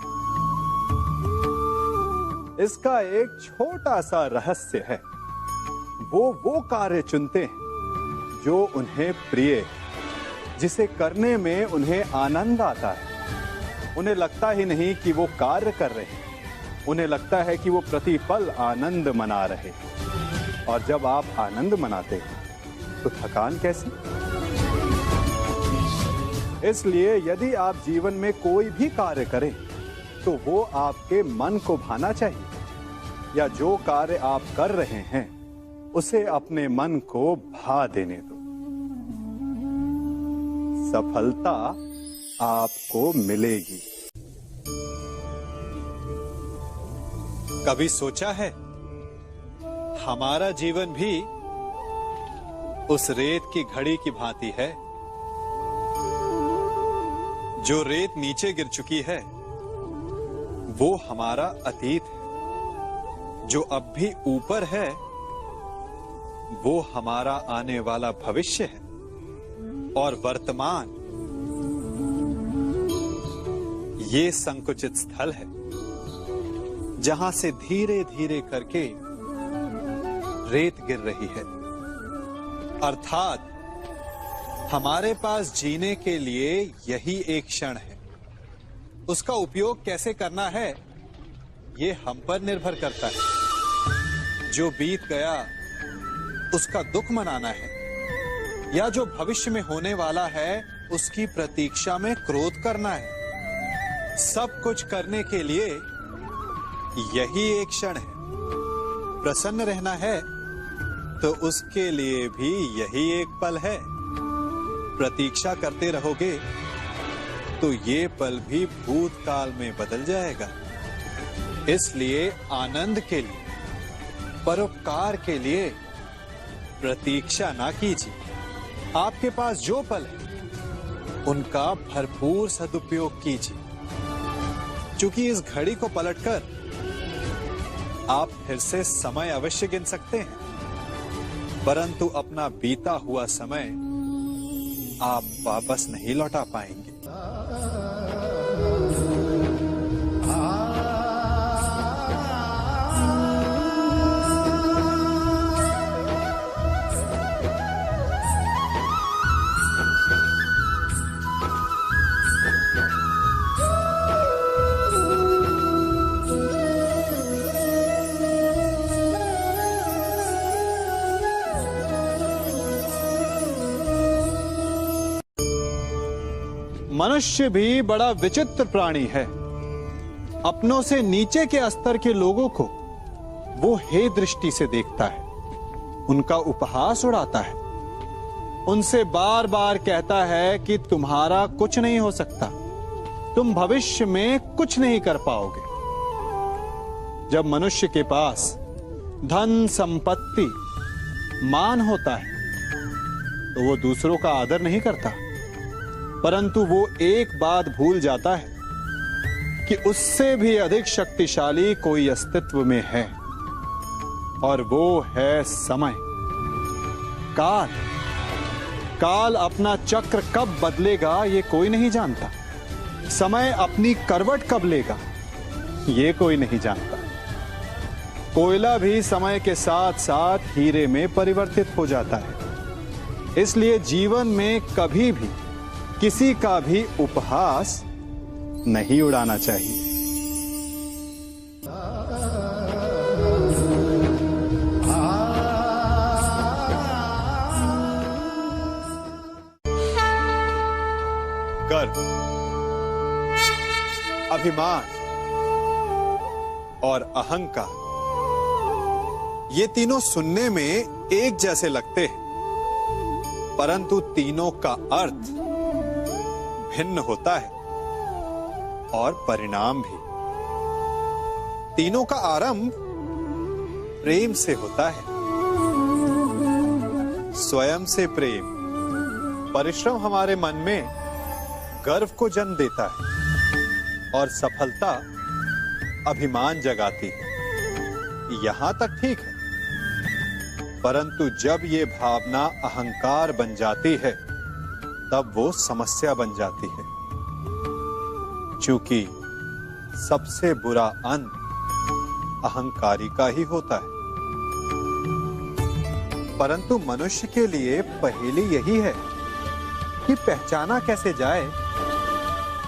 इसका एक छोटा सा रहस्य है। वो कार्य चुनते हैं जो उन्हें प्रिय है, जिसे करने में उन्हें आनंद आता है। उन्हें लगता ही नहीं कि वो कार्य कर रहे हैं, उन्हें लगता है कि वो प्रतिपल आनंद मना रहे हैं। और जब आप आनंद मनाते हैं तो थकान कैसी? इसलिए यदि आप जीवन में कोई भी कार्य करें तो वो आपके मन को भाना चाहिए, या जो कार्य आप कर रहे हैं उसे अपने मन को भा देने दो। सफलता आपको मिलेगी। कभी सोचा है हमारा जीवन भी उस रेत की घड़ी की भांति है? जो रेत नीचे गिर चुकी है वो हमारा अतीत है, जो अब भी ऊपर है वो हमारा आने वाला भविष्य है, और वर्तमान ये संकुचित स्थल है जहां से धीरे धीरे करके रेत गिर रही है। अर्थात हमारे पास जीने के लिए यही एक क्षण है। उसका उपयोग कैसे करना है ये हम पर निर्भर करता है। जो बीत गया उसका दुख मनाना है, या जो भविष्य में होने वाला है उसकी प्रतीक्षा में क्रोध करना है। सब कुछ करने के लिए यही एक क्षण है। प्रसन्न रहना है तो उसके लिए भी यही एक पल है। प्रतीक्षा करते रहोगे तो ये पल भी भूतकाल में बदल जाएगा। इसलिए आनंद के लिए, परोपकार के लिए प्रतीक्षा ना कीजिए। आपके पास जो पल है उनका भरपूर सदुपयोग कीजिए, क्योंकि इस घड़ी को पलटकर आप फिर से समय अवश्य गिन सकते हैं, परंतु अपना बीता हुआ समय आप वापस नहीं लौटा पाएंगे। मनुष्य भी बड़ा विचित्र प्राणी है। अपनों से नीचे के स्तर के लोगों को वो हे दृष्टि से देखता है, उनका उपहास उड़ाता है, उनसे बार बार कहता है कि तुम्हारा कुछ नहीं हो सकता, तुम भविष्य में कुछ नहीं कर पाओगे। जब मनुष्य के पास धन, संपत्ति, मान होता है तो वो दूसरों का आदर नहीं करता, परंतु वो एक बात भूल जाता है कि उससे भी अधिक शक्तिशाली कोई अस्तित्व में है, और वो है समय। काल। काल अपना चक्र कब बदलेगा ये कोई नहीं जानता। समय अपनी करवट कब लेगा ये कोई नहीं जानता। कोयला भी समय के साथ साथ हीरे में परिवर्तित हो जाता है। इसलिए जीवन में कभी भी किसी का भी उपहास नहीं उड़ाना चाहिए। गर्व, अभिमान और अहंकार, ये तीनों सुनने में एक जैसे लगते हैं, परंतु तीनों का अर्थ भिन्न होता है और परिणाम भी। तीनों का आरंभ प्रेम से होता है। स्वयं से प्रेम, परिश्रम हमारे मन में गर्व को जन्म देता है, और सफलता अभिमान जगाती है। यहां तक ठीक है, परंतु जब ये भावना अहंकार बन जाती है तब वो समस्या बन जाती है, क्योंकि सबसे बुरा अंत अहंकारी का ही होता है। परंतु मनुष्य के लिए पहेली यही है कि पहचाना कैसे जाए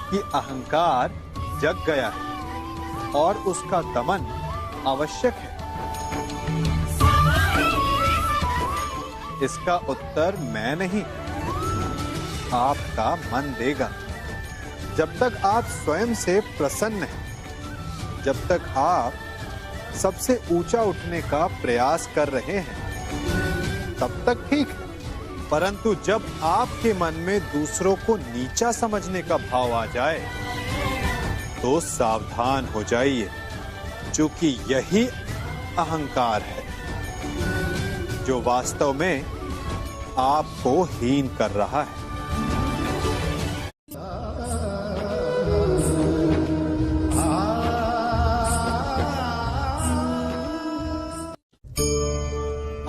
कि अहंकार जग गया है और उसका दमन आवश्यक है। इसका उत्तर मैं नहीं, आपका मन देगा। जब तक आप स्वयं से प्रसन्न हैं, जब तक आप सबसे ऊंचा उठने का प्रयास कर रहे हैं, तब तक ठीक है। परंतु जब आपके मन में दूसरों को नीचा समझने का भाव आ जाए तो सावधान हो जाइए, क्योंकि यही अहंकार है जो वास्तव में आपको हीन कर रहा है।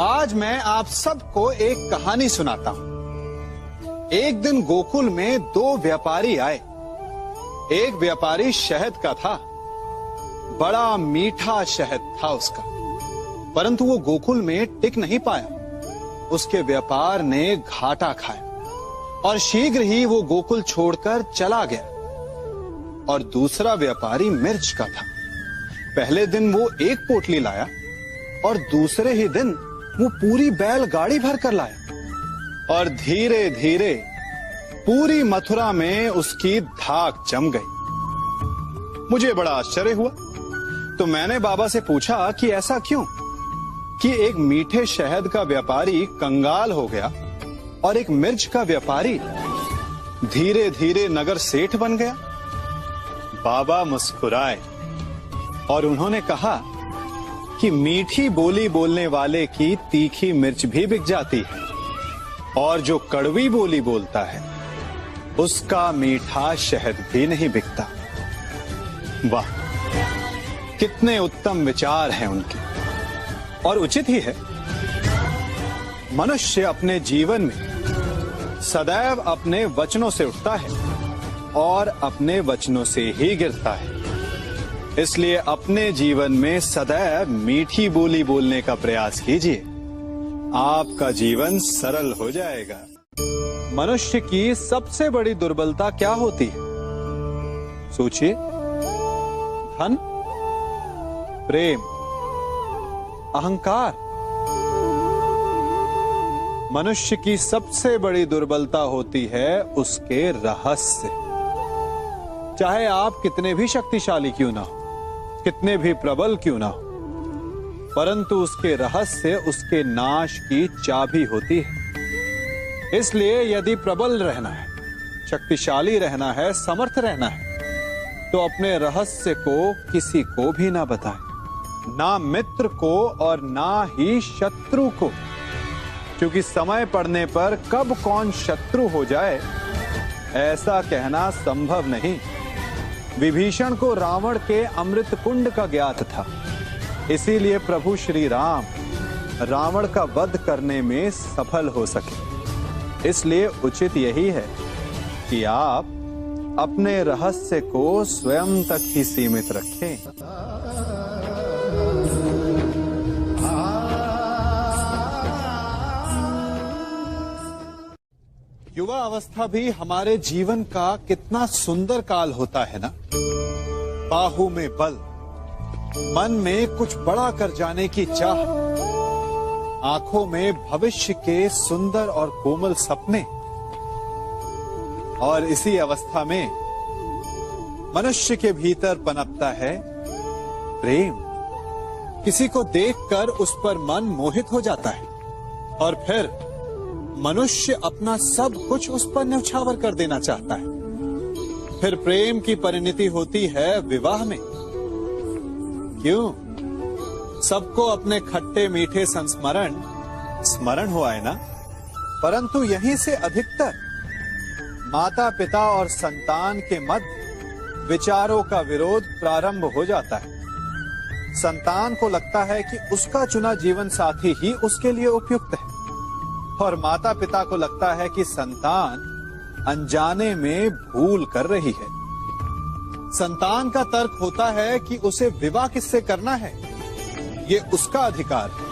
आज मैं आप सबको एक कहानी सुनाता हूं। एक दिन गोकुल में दो व्यापारी आए। एक व्यापारी शहद का था, बड़ा मीठा शहद था उसका, परंतु वो गोकुल में टिक नहीं पाया। उसके व्यापार ने घाटा खाया और शीघ्र ही वो गोकुल छोड़कर चला गया। और दूसरा व्यापारी मिर्च का था। पहले दिन वो एक पोटली लाया और दूसरे ही दिन वो पूरी बैलगाड़ी भर कर लाया और धीरे धीरे पूरी मथुरा में उसकी धाक जम गई। मुझे बड़ा आश्चर्य हुआ, तो मैंने बाबा से पूछा कि ऐसा क्यों कि एक मीठे शहद का व्यापारी कंगाल हो गया और एक मिर्च का व्यापारी धीरे धीरे नगर सेठ बन गया। बाबा मुस्कुराए और उन्होंने कहा कि मीठी बोली बोलने वाले की तीखी मिर्च भी बिक जाती है और जो कड़वी बोली बोलता है उसका मीठा शहद भी नहीं बिकता। वाह, कितने उत्तम विचार हैं उनके, और उचित ही है। मनुष्य अपने जीवन में सदैव अपने वचनों से उठता है और अपने वचनों से ही गिरता है। इसलिए अपने जीवन में सदैव मीठी बोली बोलने का प्रयास कीजिए, आपका जीवन सरल हो जाएगा। मनुष्य की सबसे बड़ी दुर्बलता क्या होती है? सोचिए। धन, प्रेम, अहंकार। मनुष्य की सबसे बड़ी दुर्बलता होती है उसके रहस्य। चाहे आप कितने भी शक्तिशाली क्यों ना हो, कितने भी प्रबल क्यों ना हो, परंतु उसके रहस्य उसके नाश की चाबी होती है। इसलिए यदि प्रबल रहना है, शक्तिशाली रहना है, समर्थ रहना है, तो अपने रहस्य को किसी को भी ना बताएं, ना मित्र को और ना ही शत्रु को, क्योंकि समय पड़ने पर कब कौन शत्रु हो जाए ऐसा कहना संभव नहीं। विभीषण को रावण के अमृत कुंड का ज्ञात था, इसीलिए प्रभु श्री राम रावण का वध करने में सफल हो सके। इसलिए उचित यही है कि आप अपने रहस्य को स्वयं तक ही सीमित रखें। युवा अवस्था भी हमारे जीवन का कितना सुंदर काल होता है ना। बाहु में बल, मन में कुछ बड़ा कर जाने की चाह, आंखों में भविष्य के सुंदर और कोमल सपने। और इसी अवस्था में मनुष्य के भीतर पनपता है प्रेम। किसी को देखकर उस पर मन मोहित हो जाता है और फिर मनुष्य अपना सब कुछ उस पर न्यौछावर कर देना चाहता है। फिर प्रेम की परिणति होती है विवाह में। क्यों? सबको अपने खट्टे मीठे संस्मरण स्मरण हुआ है ना। परंतु यहीं से अधिकतर माता पिता और संतान के मध्य विचारों का विरोध प्रारंभ हो जाता है। संतान को लगता है कि उसका चुना जीवन साथी ही उसके लिए उपयुक्त है, और माता पिता को लगता है कि संतान अनजाने में भूल कर रही है। संतान का तर्क होता है कि उसे विवाह किससे करना है, ये उसका अधिकार है,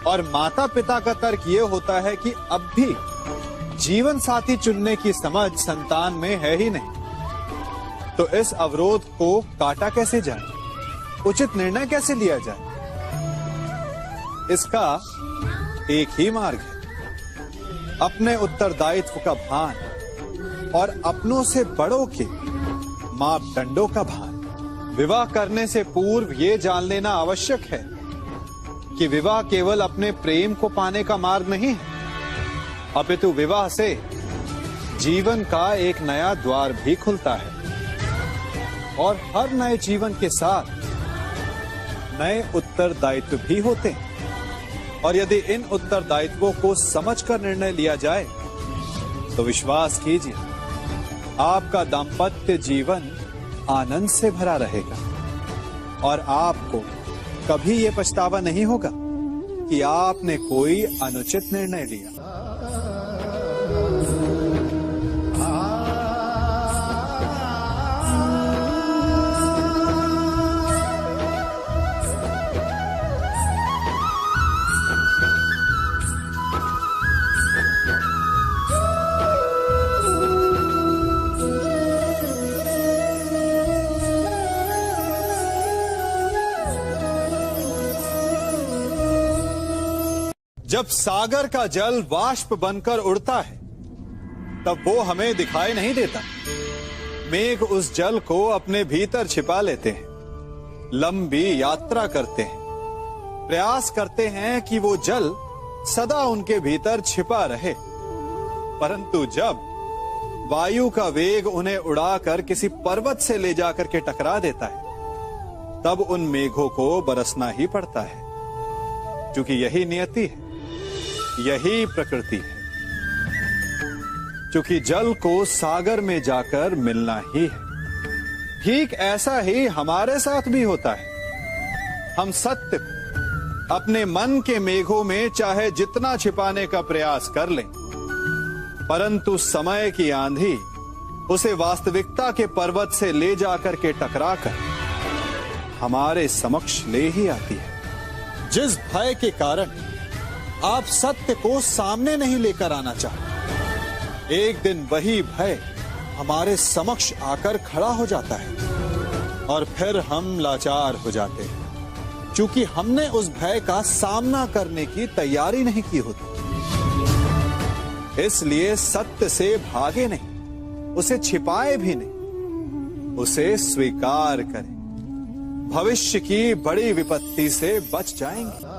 और माता पिता का तर्क ये होता है कि अब भी जीवन साथी चुनने की समझ संतान में है ही नहीं। तो इस अवरोध को काटा कैसे जाए, उचित निर्णय कैसे लिया जाए? इसका एक ही मार्ग है, अपने उत्तरदायित्व का भान और अपनों से बड़ों के मापदंडों का भान। विवाह करने से पूर्व ये जान लेना आवश्यक है कि विवाह केवल अपने प्रेम को पाने का मार्ग नहीं है, अपितु विवाह से जीवन का एक नया द्वार भी खुलता है, और हर नए जीवन के साथ नए उत्तरदायित्व भी होते हैं। और यदि इन उत्तरदायित्वों को समझकर निर्णय लिया जाए तो विश्वास कीजिए, आपका दाम्पत्य जीवन आनंद से भरा रहेगा, और आपको कभी ये पछतावा नहीं होगा कि आपने कोई अनुचित निर्णय लिया। जब सागर का जल वाष्प बनकर उड़ता है तब वो हमें दिखाई नहीं देता। मेघ उस जल को अपने भीतर छिपा लेते हैं, लंबी यात्रा करते हैं, प्रयास करते हैं कि वो जल सदा उनके भीतर छिपा रहे, परंतु जब वायु का वेग उन्हें उड़ाकर किसी पर्वत से ले जाकर के टकरा देता है तब उन मेघों को बरसना ही पड़ता है, क्योंकि यही नियति है, यही प्रकृति है। क्योंकि जल को सागर में जाकर मिलना ही है। ठीक ऐसा ही हमारे साथ भी होता है। हम सत्य को अपने मन के मेघों में चाहे जितना छिपाने का प्रयास कर लें, परंतु समय की आंधी उसे वास्तविकता के पर्वत से ले जाकर के टकराकर हमारे समक्ष ले ही आती है। जिस भय के कारण आप सत्य को सामने नहीं लेकर आना चाहते, एक दिन वही भय हमारे समक्ष आकर खड़ा हो जाता है, और फिर हम लाचार हो जाते हैं, क्योंकि हमने उस भय का सामना करने की तैयारी नहीं की होती। इसलिए सत्य से भागे नहीं, उसे छिपाए भी नहीं, उसे स्वीकार करें। भविष्य की बड़ी विपत्ति से बच जाएंगे।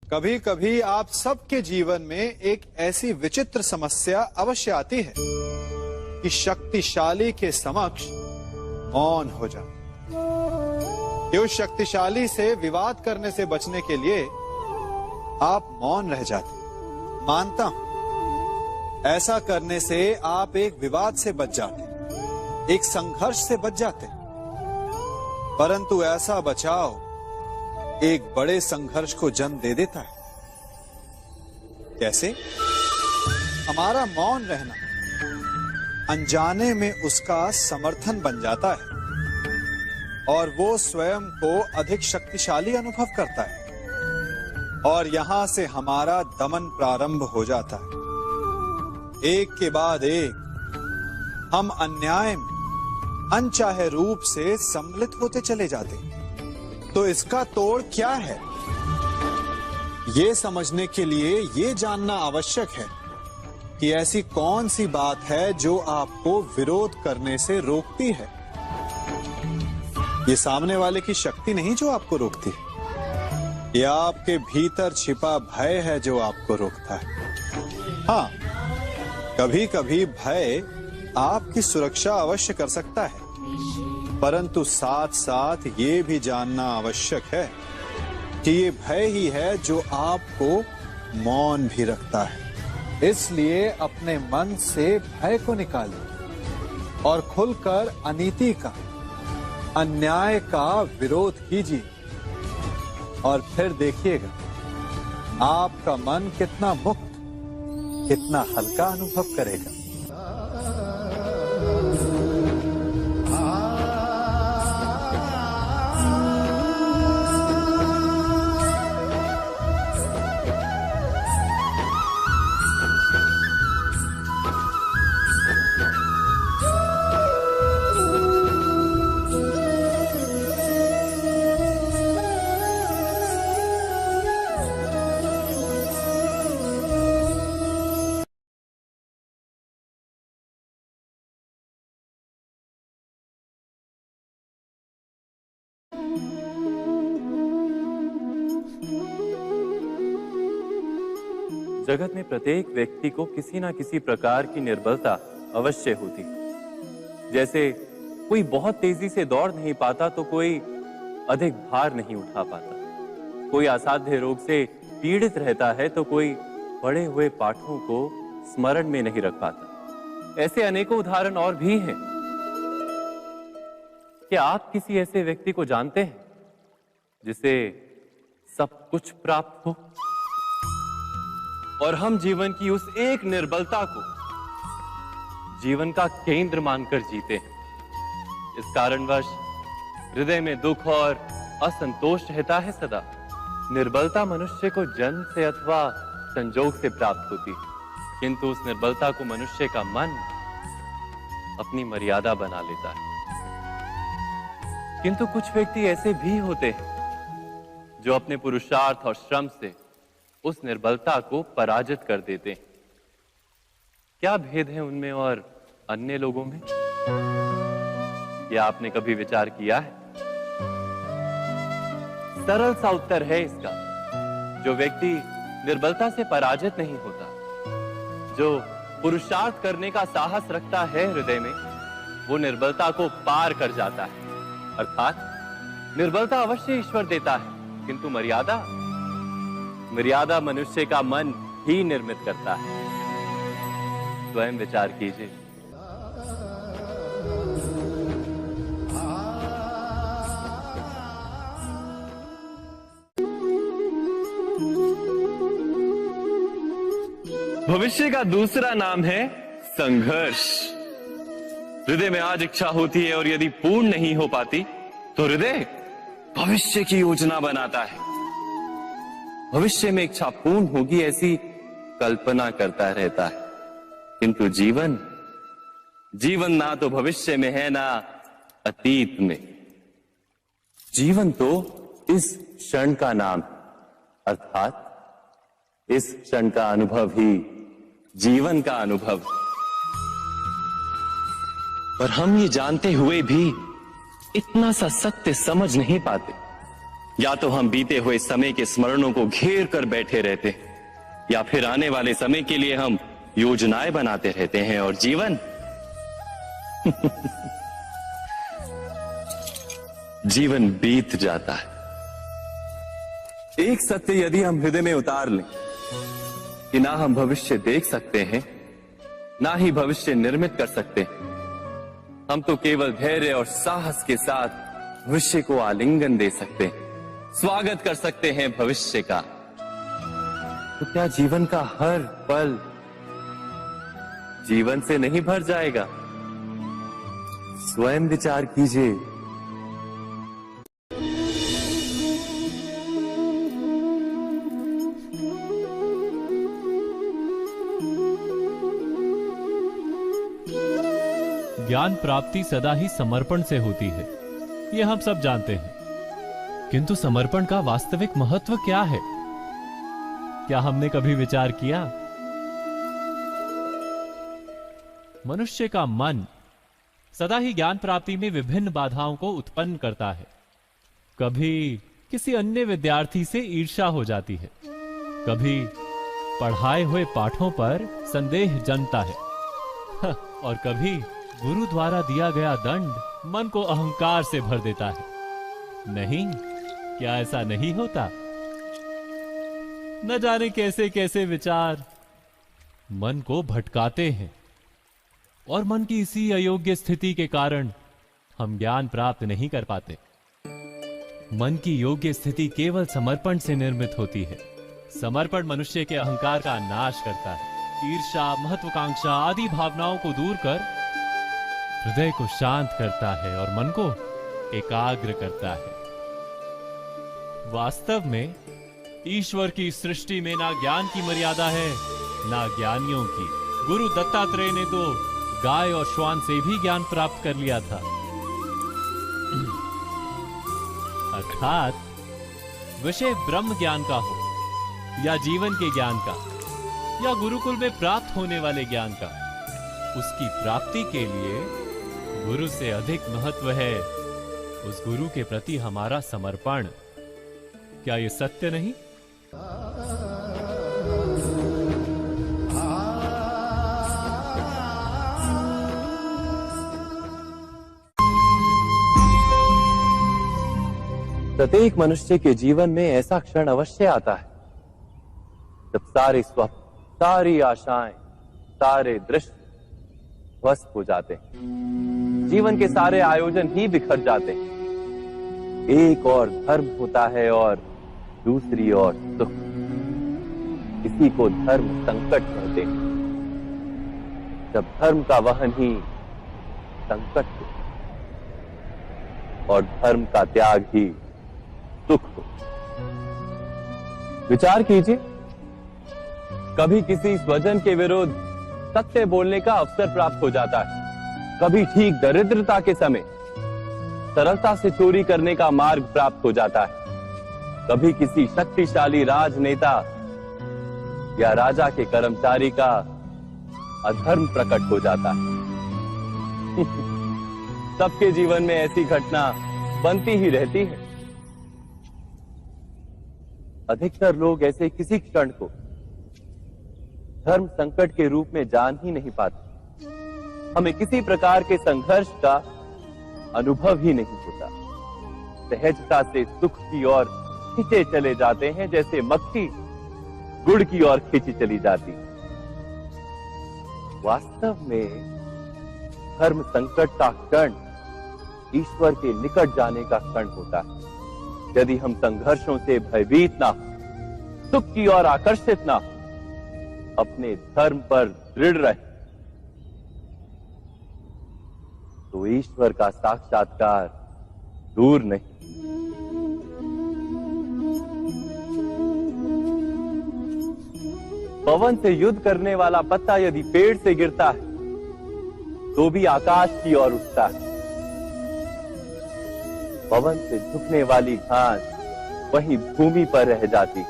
कभी कभी आप सबके जीवन में एक ऐसी विचित्र समस्या अवश्य आती है कि शक्तिशाली के समक्ष मौन हो जाए। उस शक्तिशाली से विवाद करने से बचने के लिए आप मौन रह जाते। मानता हूं, ऐसा करने से आप एक विवाद से बच जाते, एक संघर्ष से बच जाते, परंतु ऐसा बचाव एक बड़े संघर्ष को जन्म दे देता है। कैसे? हमारा मौन रहना अनजाने में उसका समर्थन बन जाता है, और वो स्वयं को अधिक शक्तिशाली अनुभव करता है, और यहां से हमारा दमन प्रारंभ हो जाता है। एक के बाद एक हम अन्याय में अनचाहे रूप से सम्मिलित होते चले जाते हैं। तो इसका तोड़ क्या है? ये समझने के लिए ये जानना आवश्यक है कि ऐसी कौन सी बात है जो आपको विरोध करने से रोकती है। ये सामने वाले की शक्ति नहीं जो आपको रोकती है, ये आपके भीतर छिपा भय है जो आपको रोकता है। हाँ, कभी कभी भय आपकी सुरक्षा अवश्य कर सकता है, परंतु साथ साथ ये भी जानना आवश्यक है कि ये भय ही है जो आपको मौन भी रखता है। इसलिए अपने मन से भय को निकालिए और खुलकर अनीति का, अन्याय का विरोध कीजिए और फिर देखिएगा आपका मन कितना मुक्त, कितना हल्का अनुभव करेगा। जगत में प्रत्येक व्यक्ति को किसी ना किसी प्रकार की निर्बलता अवश्य होती है। जैसे कोई बहुत तेजी से दौड़ नहीं पाता तो कोई अधिक भार नहीं उठा पाता, कोई असाध्य रोग से पीड़ित रहता है तो कोई पढ़े हुए पाठों को स्मरण में नहीं रख पाता। ऐसे अनेकों उदाहरण और भी हैं। क्या आप किसी ऐसे व्यक्ति को जानते हैं जिसे सब कुछ प्राप्त हो और हम जीवन की उस एक निर्बलता को जीवन का केंद्र मानकर जीते हैं? इस कारणवश हृदय में दुख और असंतोष रहता है सदा। निर्बलता मनुष्य को जन्म से अथवा संजोग से प्राप्त होती है, किंतु उस निर्बलता को मनुष्य का मन अपनी मर्यादा बना लेता है। किंतु कुछ व्यक्ति ऐसे भी होते हैं जो अपने पुरुषार्थ और श्रम से उस निर्बलता को पराजित कर देते हैं। क्या भेद है उनमें और अन्य लोगों में? क्या आपने कभी विचार किया है? सरल सा उत्तर है इसका। जो व्यक्ति निर्बलता से पराजित नहीं होता, जो पुरुषार्थ करने का साहस रखता है हृदय में, वो निर्बलता को पार कर जाता है। अर्थात निर्बलता अवश्य ईश्वर देता है, किंतु मर्यादा मनुष्य का मन ही निर्मित करता है। स्वयं विचार कीजिए। भविष्य का दूसरा नाम है संघर्ष। हृदय में आज इच्छा होती है और यदि पूर्ण नहीं हो पाती तो हृदय भविष्य की योजना बनाता है। भविष्य में इच्छा पूर्ण होगी ऐसी कल्पना करता रहता है, किंतु जीवन ना तो भविष्य में है ना अतीत में। जीवन तो इस क्षण का नाम, अर्थात इस क्षण का अनुभव ही जीवन का अनुभव। पर हम ये जानते हुए भी इतना सा सत्य समझ नहीं पाते। या तो हम बीते हुए समय के स्मरणों को घेर कर बैठे रहते, या फिर आने वाले समय के लिए हम योजनाएं बनाते रहते हैं और जीवन जीवन बीत जाता है। एक सत्य यदि हम हृदय में उतार लें कि ना हम भविष्य देख सकते हैं, ना ही भविष्य निर्मित कर सकते हैं, हम तो केवल धैर्य और साहस के साथ भविष्य को आलिंगन दे सकते हैं, स्वागत कर सकते हैं भविष्य का। तो क्या जीवन का हर पल जीवन से नहीं भर जाएगा? स्वयं विचार कीजिए। ज्ञान प्राप्ति सदा ही समर्पण से होती है, यह हम सब जानते हैं। किंतु समर्पण का वास्तविक महत्व क्या है? क्या हमने कभी विचार किया? मनुष्य का मन सदा ही ज्ञान प्राप्ति में विभिन्न बाधाओं को उत्पन्न करता है। कभी किसी अन्य विद्यार्थी से ईर्ष्या हो जाती है, कभी पढ़ाए हुए पाठों पर संदेह जन्मता है और कभी गुरु द्वारा दिया गया दंड मन को अहंकार से भर देता है। नहीं, क्या ऐसा नहीं होता? न जाने कैसे कैसे विचार मन को भटकाते हैं और मन की इसी अयोग्य स्थिति के कारण हम ज्ञान प्राप्त नहीं कर पाते। मन की योग्य स्थिति केवल समर्पण से निर्मित होती है। समर्पण मनुष्य के अहंकार का नाश करता है, ईर्ष्या, महत्वाकांक्षा आदि भावनाओं को दूर कर हृदय को शांत करता है और मन को एकाग्र करता है। वास्तव में ईश्वर की सृष्टि में ना ज्ञान की मर्यादा है ना ज्ञानियों की। गुरु दत्तात्रेय ने तो गाय और श्वान से भी ज्ञान प्राप्त कर लिया था। अर्थात विषय ब्रह्म ज्ञान का हो या जीवन के ज्ञान का या गुरुकुल में प्राप्त होने वाले ज्ञान का, उसकी प्राप्ति के लिए गुरु से अधिक महत्व है उस गुरु के प्रति हमारा समर्पण। क्या यह सत्य नहीं? प्रत्येक मनुष्य के जीवन में ऐसा क्षण अवश्य आता है जब सारे स्वप्न, सारी आशाएं, सारे दृश्य ध्वस्त हो जाते हैं। जीवन के सारे आयोजन ही बिखर जाते हैं। एक और धर्म होता है और दूसरी ओर सुख। इसी को धर्म संकट कहते हैं। जब धर्म का वहन ही संकट हो और धर्म का त्याग ही सुख हो। विचार कीजिए, कभी किसी स्वजन के विरुद्ध सत्य बोलने का अवसर प्राप्त हो जाता है, कभी ठीक दरिद्रता के समय सरलता से चोरी करने का मार्ग प्राप्त हो जाता है, कभी किसी शक्तिशाली राजनेता या राजा के कर्मचारी का अधर्म प्रकट हो जाता है। सबके जीवन में ऐसी घटना बनती ही रहती है। अधिकतर लोग ऐसे किसी क्षण को धर्म संकट के रूप में जान ही नहीं पाते। हमें किसी प्रकार के संघर्ष का अनुभव ही नहीं होता। सहजता से सुख की ओर खींचे चले जाते हैं, जैसे मक्खी गुड़ की ओर खींची चली जाती। वास्तव में धर्म संकट का क्षण ईश्वर के निकट जाने का क्षण होता है। यदि हम संघर्षों से भयभीत ना हो, सुख की ओर आकर्षित ना हो, अपने धर्म पर दृढ़ रहे, तो ईश्वर का साक्षात्कार दूर नहीं। पवन से युद्ध करने वाला पत्ता यदि पेड़ से गिरता है तो भी आकाश की ओर उठता है। पवन से झुकने वाली घास वहीं भूमि पर रह जाती।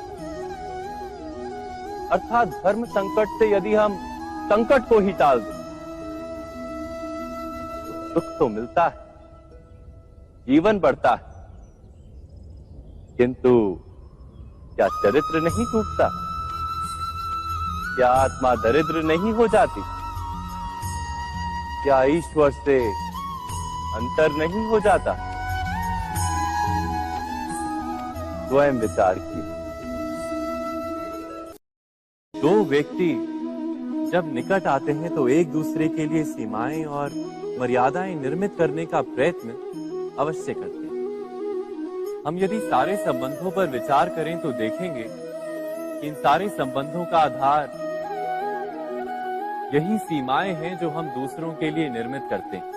अर्थात धर्म संकट से यदि हम संकट को ही टाल दें तो सुख तो मिलता है, जीवन बढ़ता है, किंतु क्या चरित्र नहीं टूटता? क्या आत्मा दरिद्र नहीं हो जाती? क्या ईश्वर से अंतर नहीं हो जाता? स्वयं विचार किए। दो व्यक्ति जब निकट आते हैं तो एक दूसरे के लिए सीमाएं और मर्यादाएं निर्मित करने का प्रयत्न अवश्य करते हैं। हम यदि सारे संबंधों पर विचार करें तो देखेंगे कि इन सारे संबंधों का आधार यही सीमाएं हैं जो हम दूसरों के लिए निर्मित करते हैं।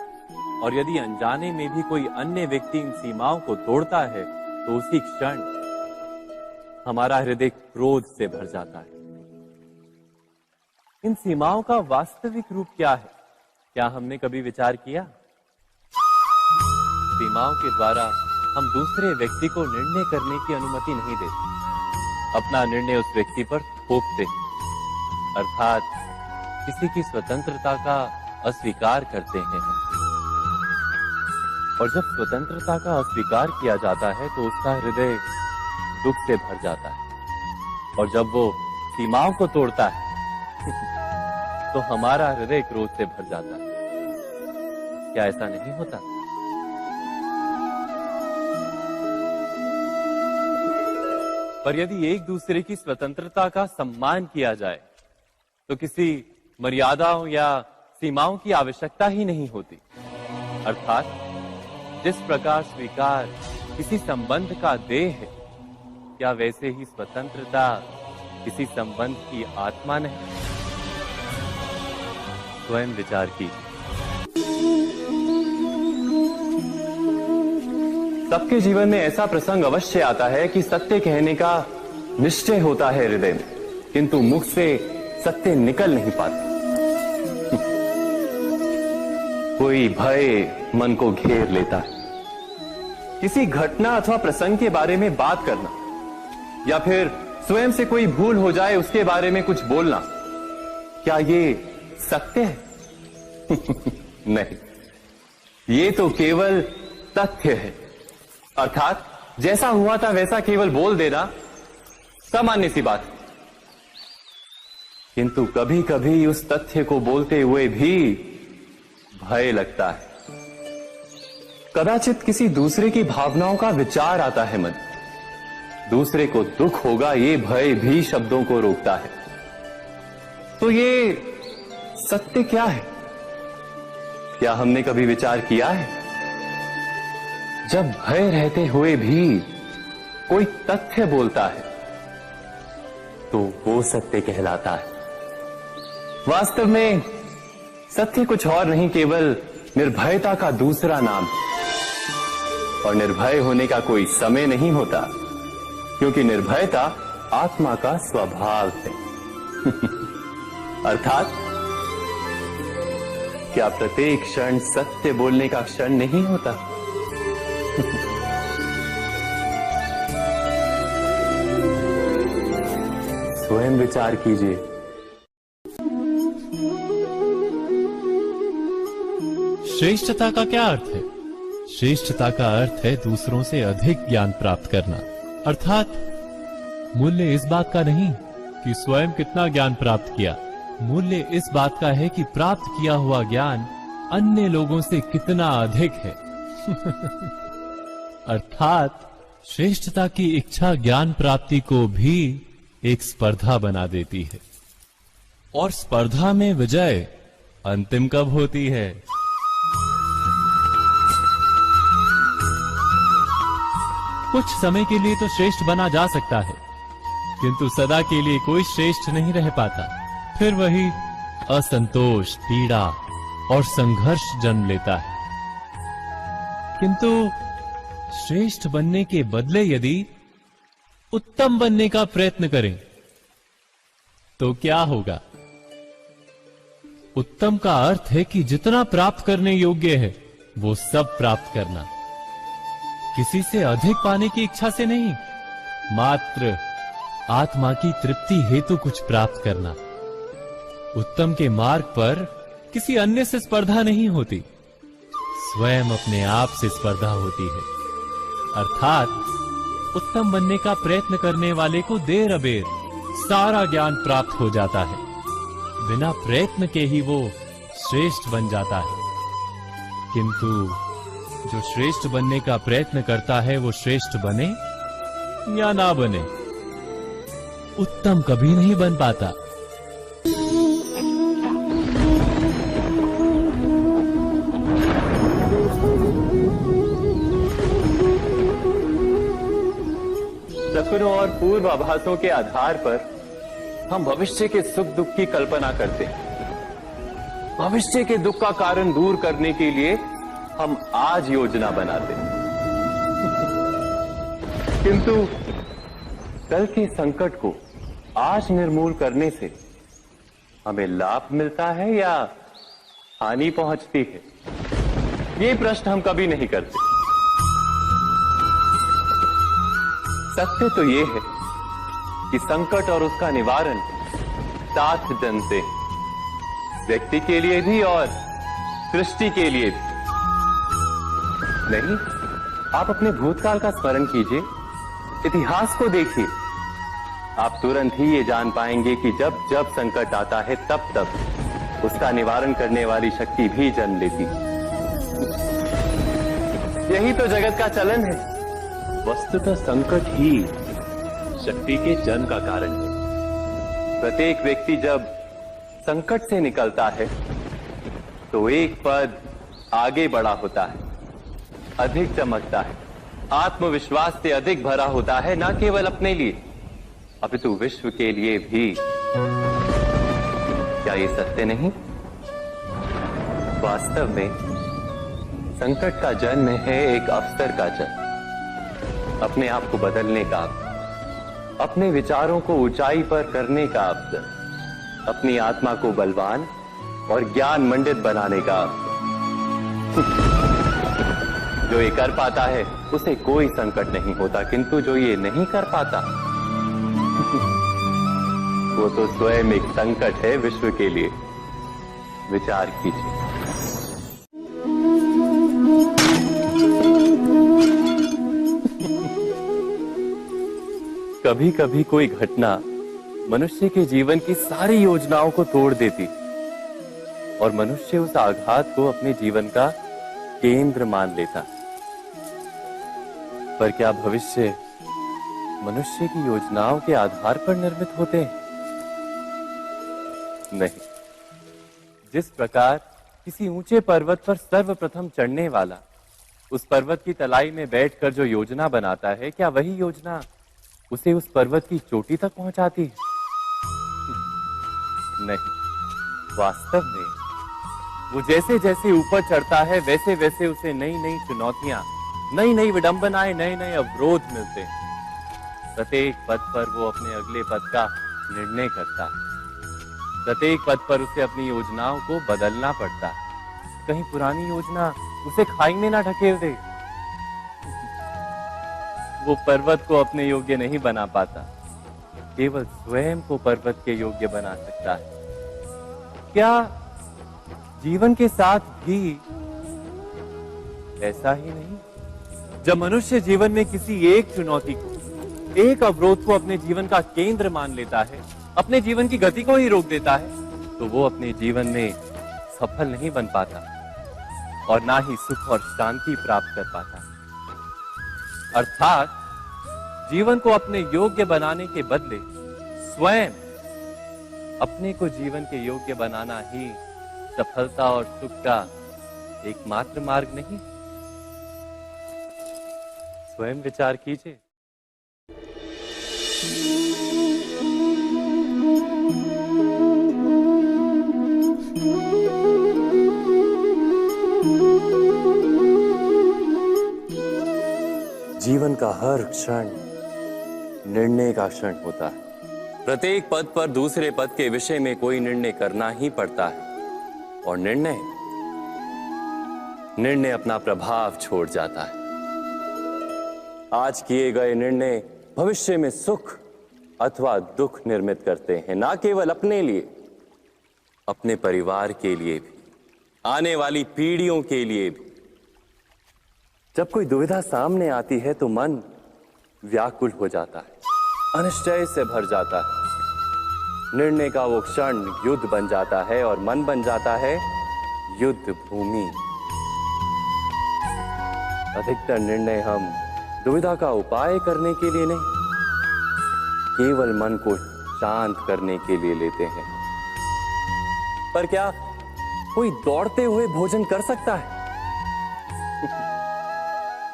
और यदि अनजाने में भी कोई अन्य व्यक्ति इन सीमाओं को तोड़ता है तो उसी क्षण हमारा हृदय क्रोध से भर जाता है। इन सीमाओं का वास्तविक रूप क्या है? क्या हमने कभी विचार किया? सीमाओं के द्वारा हम दूसरे व्यक्ति को निर्णय करने की अनुमति नहीं देते, अपना निर्णय उस व्यक्ति पर थोपते हैं, अर्थात किसी की स्वतंत्रता का अस्वीकार करते हैं। और जब स्वतंत्रता का अस्वीकार किया जाता है तो उसका हृदय दुख से भर जाता है, और जब वो सीमाओं को तोड़ता है तो हमारा हृदय क्रोध से भर जाता है। क्या ऐसा नहीं होता? पर यदि एक दूसरे की स्वतंत्रता का सम्मान किया जाए तो किसी मर्यादाओं या सीमाओं की आवश्यकता ही नहीं होती। अर्थात जिस प्रकार स्वीकार किसी संबंध का देह है, क्या वैसे ही स्वतंत्रता किसी संबंध की आत्मा नहीं? स्वयं विचार कीजिए। सबके जीवन में ऐसा प्रसंग अवश्य आता है कि सत्य कहने का निश्चय होता है हृदय में, किंतु मुख से सत्य निकल नहीं पाता। कोई भय मन को घेर लेता है। किसी घटना अथवा प्रसंग के बारे में बात करना या फिर स्वयं से कोई भूल हो जाए उसके बारे में कुछ बोलना, क्या ये सत्य है? नहीं, ये तो केवल तथ्य है। अर्थात जैसा हुआ था वैसा केवल बोल देना सामान्य सी बात है। किंतु कभी कभी उस तथ्य को बोलते हुए भी भय लगता है। कदाचित किसी दूसरे की भावनाओं का विचार आता है मन, दूसरे को दुख होगा ये भय भी शब्दों को रोकता है। तो ये सत्य क्या है? क्या हमने कभी विचार किया है? जब भय रहते हुए भी कोई तथ्य बोलता है तो वो सत्य कहलाता है। वास्तव में सत्य कुछ और नहीं, केवल निर्भयता का दूसरा नाम है। और निर्भय होने का कोई समय नहीं होता, क्योंकि निर्भयता आत्मा का स्वभाव है। अर्थात क्या प्रत्येक क्षण सत्य बोलने का क्षण नहीं होता? स्वयं विचार कीजिए। श्रेष्ठता का क्या अर्थ है? श्रेष्ठता का अर्थ है दूसरों से अधिक ज्ञान प्राप्त करना। अर्थात मूल्य इस बात का नहीं कि स्वयं कितना ज्ञान प्राप्त किया, मूल्य इस बात का है कि प्राप्त किया हुआ ज्ञान अन्य लोगों से कितना अधिक है। अर्थात श्रेष्ठता की इच्छा ज्ञान प्राप्ति को भी एक स्पर्धा बना देती है। और स्पर्धा में विजय अंतिम कब होती है? कुछ समय के लिए तो श्रेष्ठ बना जा सकता है, किंतु सदा के लिए कोई श्रेष्ठ नहीं रह पाता। फिर वही असंतोष, पीड़ा और संघर्ष जन्म लेता है। किंतु श्रेष्ठ बनने के बदले यदि उत्तम बनने का प्रयत्न करें तो क्या होगा? उत्तम का अर्थ है कि जितना प्राप्त करने योग्य है वो सब प्राप्त करना, किसी से अधिक पाने की इच्छा से नहीं, मात्र आत्मा की तृप्ति हेतु कुछ प्राप्त करना। उत्तम के मार्ग पर किसी अन्य से स्पर्धा नहीं होती, स्वयं अपने आप से स्पर्धा होती है। अर्थात उत्तम बनने का प्रयत्न करने वाले को देर अबेर सारा ज्ञान प्राप्त हो जाता है, बिना प्रयत्न के ही वो श्रेष्ठ बन जाता है। किंतु जो श्रेष्ठ बनने का प्रयत्न करता है वो श्रेष्ठ बने या ना बने, उत्तम कभी नहीं बन पाता। सपनों और पूर्वाभासों के आधार पर हम भविष्य के सुख दुख की कल्पना करते हैं। भविष्य के दुख का कारण दूर करने के लिए हम आज योजना बनाते हैं। किंतु कल के संकट को आज निर्मूल करने से हमें लाभ मिलता है या हानि पहुंचती है? ये प्रश्न हम कभी नहीं करते। सत्य तो ये है कि संकट और उसका निवारण साथ जनते हैं, व्यक्ति के लिए भी और सृष्टि के लिए भी। नहीं, आप अपने भूतकाल का स्मरण कीजिए, इतिहास को देखिए, आप तुरंत ही ये जान पाएंगे कि जब जब संकट आता है तब तब उसका निवारण करने वाली शक्ति भी जन्म लेती है। यही तो जगत का चलन है। वस्तुतः संकट ही शक्ति के जन्म का कारण है। प्रत्येक व्यक्ति जब संकट से निकलता है तो एक पद आगे बढ़ा होता है, अधिक चमकता है, आत्मविश्वास से अधिक भरा होता है, ना केवल अपने लिए अपितु विश्व के लिए भी। क्या ये सत्य नहीं? वास्तव में संकट का जन्म है एक अवसर का जन्म, अपने आप को बदलने का अवसर, अपने विचारों को ऊंचाई पर करने का अवसर, अपनी आत्मा को बलवान और ज्ञान मंडित बनाने का अवसर। जो ये कर पाता है उसे कोई संकट नहीं होता, किंतु जो ये नहीं कर पाता वो तो स्वयं एक संकट है विश्व के लिए। विचार कीजिए। कभी कभी कोई घटना मनुष्य के जीवन की सारी योजनाओं को तोड़ देती और मनुष्य उस आघात को अपने जीवन का केंद्र मान लेता। पर क्या भविष्य मनुष्य की योजनाओं के आधार पर निर्मित होते हैं? नहीं। जिस प्रकार किसी ऊंचे पर्वत पर सर्वप्रथम चढ़ने वाला उस पर्वत की तलाई में बैठकर जो योजना बनाता है, क्या वही योजना उसे उस पर्वत की चोटी तक पहुंचाती है? नहीं। वास्तव में वो जैसे जैसे ऊपर चढ़ता है वैसे वैसे उसे नई नई चुनौतियां, नई नई विडंबनाएं, नए नए अवरोध मिलते हैं। प्रत्येक पद पर वो अपने अगले पद का निर्णय करता है। प्रत्येक पद पर उसे अपनी योजनाओं को बदलना पड़ता है। कहीं पुरानी योजना उसे खाई में ना ढकेल दे। वो पर्वत को अपने योग्य नहीं बना पाता, केवल स्वयं को पर्वत के योग्य बना सकता है। क्या जीवन के साथ भी ऐसा ही नहीं? जब मनुष्य जीवन में किसी एक चुनौती को, एक अवरोध को अपने जीवन का केंद्र मान लेता है, अपने जीवन की गति को ही रोक देता है, तो वो अपने जीवन में सफल नहीं बन पाता और ना ही सुख और शांति प्राप्त कर पाता। अर्थात जीवन को अपने योग्य बनाने के बदले स्वयं अपने को जीवन के योग्य बनाना ही सफलता और सुख का एकमात्र मार्ग नहीं। स्वयं विचार कीजिए। जीवन का हर क्षण निर्णय का क्षण होता है। प्रत्येक पद पर दूसरे पद के विषय में कोई निर्णय करना ही पड़ता है और निर्णय अपना प्रभाव छोड़ जाता है। आज किए गए निर्णय भविष्य में सुख अथवा दुख निर्मित करते हैं, ना केवल अपने लिए, अपने परिवार के लिए भी, आने वाली पीढ़ियों के लिए भी। जब कोई दुविधा सामने आती है तो मन व्याकुल हो जाता है, अनिश्चय से भर जाता है। निर्णय का वो क्षण युद्ध बन जाता है और मन बन जाता है युद्ध भूमि। अधिकतर निर्णय हम दुविधा का उपाय करने के लिए नहीं, केवल मन को शांत करने के लिए लेते हैं। पर क्या कोई दौड़ते हुए भोजन कर सकता है?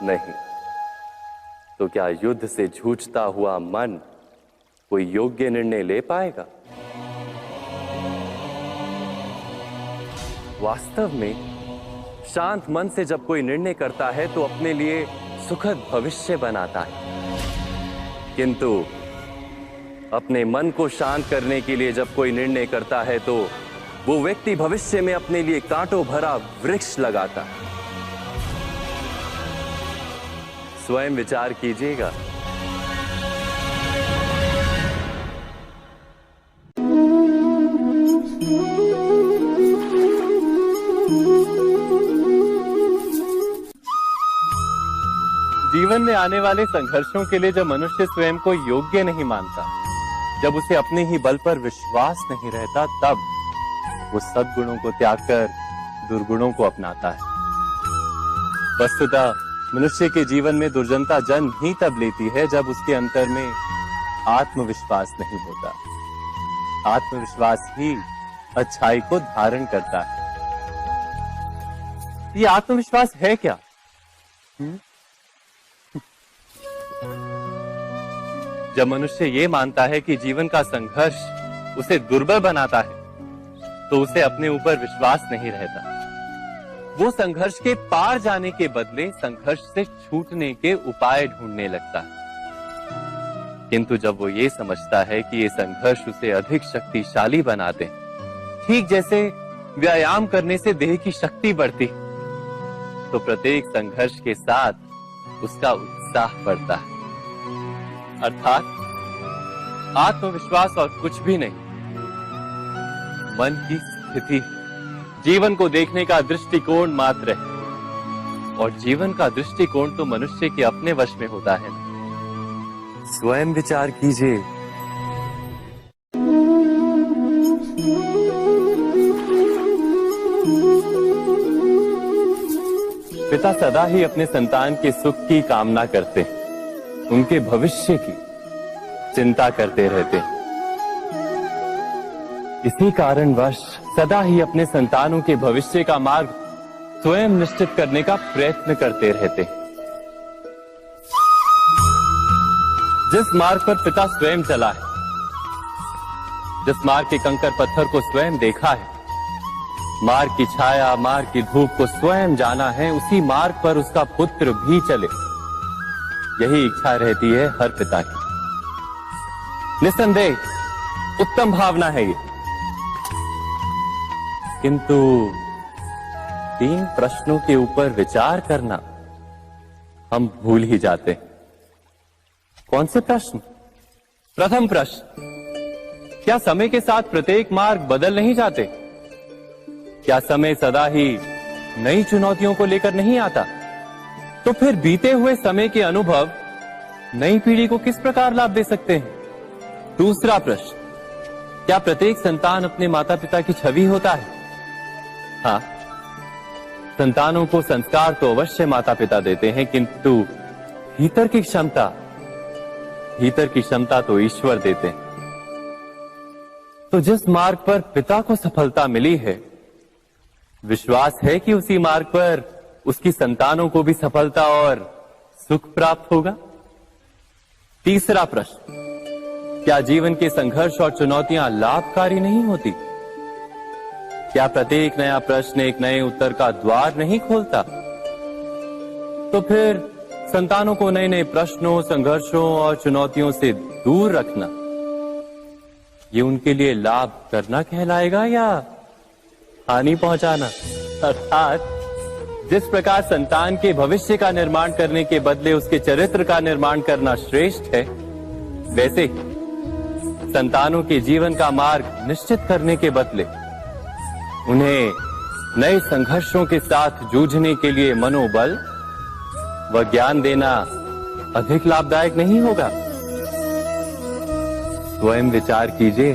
नहीं। तो क्या युद्ध से जूझता हुआ मन कोई योग्य निर्णय ले पाएगा? वास्तव में शांत मन से जब कोई निर्णय करता है तो अपने लिए सुखद भविष्य बनाता है, किंतु अपने मन को शांत करने के लिए जब कोई निर्णय करता है तो वो व्यक्ति भविष्य में अपने लिए कांटों भरा वृक्ष लगाता है। स्वयं विचार कीजिएगा। जीवन में आने वाले संघर्षों के लिए जब मनुष्य स्वयं को योग्य नहीं मानता, जब उसे अपने ही बल पर विश्वास नहीं रहता, तब वो सद्गुणों को त्याग कर दुर्गुणों को अपनाता है। वस्तुतः मनुष्य के जीवन में दुर्जनता जन्म ही तब लेती है जब उसके अंतर में आत्मविश्वास नहीं होता। आत्मविश्वास ही अच्छाई को धारण करता है। ये आत्मविश्वास है क्या? जब मनुष्य ये मानता है कि जीवन का संघर्ष उसे दुर्बल बनाता है, तो उसे अपने ऊपर विश्वास नहीं रहता। वो संघर्ष के पार जाने के बदले संघर्ष से छूटने के उपाय ढूंढने लगता है। किंतु जब वो ये समझता है कि ये संघर्ष उसे अधिक शक्तिशाली बनाते हैं, ठीक जैसे व्यायाम करने से देह की शक्ति बढ़ती, तो प्रत्येक संघर्ष के साथ उसका उत्साह बढ़ता है। अर्थात आत्मविश्वास और कुछ भी नहीं, मन की स्थिति, जीवन को देखने का दृष्टिकोण मात्र है। और जीवन का दृष्टिकोण तो मनुष्य के अपने वश में होता है। स्वयं विचार कीजिए। पिता सदा ही अपने संतान के सुख की कामना करते हैं, उनके भविष्य की चिंता करते रहते हैं। इसी कारणवश सदा ही अपने संतानों के भविष्य का मार्ग स्वयं निश्चित करने का प्रयत्न करते रहते हैं। जिस मार्ग पर पिता स्वयं चला है, जिस मार्ग के कंकर पत्थर को स्वयं देखा है, मार्ग की छाया, मार्ग की धूप को स्वयं जाना है, उसी मार्ग पर उसका पुत्र भी चले, यही इच्छा रहती है हर पिता की। निस्संदेह उत्तम भावना है ये। किंतु 3 प्रश्नों के ऊपर विचार करना हम भूल ही जाते हैं। कौन से प्रश्न? प्रथम प्रश्न, क्या समय के साथ प्रत्येक मार्ग बदल नहीं जाते? क्या समय सदा ही नई चुनौतियों को लेकर नहीं आता? तो फिर बीते हुए समय के अनुभव नई पीढ़ी को किस प्रकार लाभ दे सकते हैं? दूसरा प्रश्न, क्या प्रत्येक संतान अपने माता पिता की छवि होता है? हाँ, संतानों को संस्कार तो अवश्य माता पिता देते हैं, किंतु भीतर की क्षमता तो ईश्वर देते हैं। तो जिस मार्ग पर पिता को सफलता मिली है, विश्वास है कि उसी मार्ग पर उसकी संतानों को भी सफलता और सुख प्राप्त होगा। तीसरा प्रश्न, क्या जीवन के संघर्ष और चुनौतियां लाभकारी नहीं होती? क्या प्रत्येक नया प्रश्न एक नए उत्तर का द्वार नहीं खोलता? तो फिर संतानों को नए नए प्रश्नों, संघर्षों और चुनौतियों से दूर रखना, ये उनके लिए लाभ करना कहलाएगा या हानि पहुंचाना? अर्थात जिस प्रकार संतान के भविष्य का निर्माण करने के बदले उसके चरित्र का निर्माण करना श्रेष्ठ है, वैसे ही संतानों के जीवन का मार्ग निश्चित करने के बदले उन्हें नए संघर्षों के साथ जूझने के लिए मनोबल व ज्ञान देना अधिक लाभदायक नहीं होगा? स्वयं विचार कीजिए।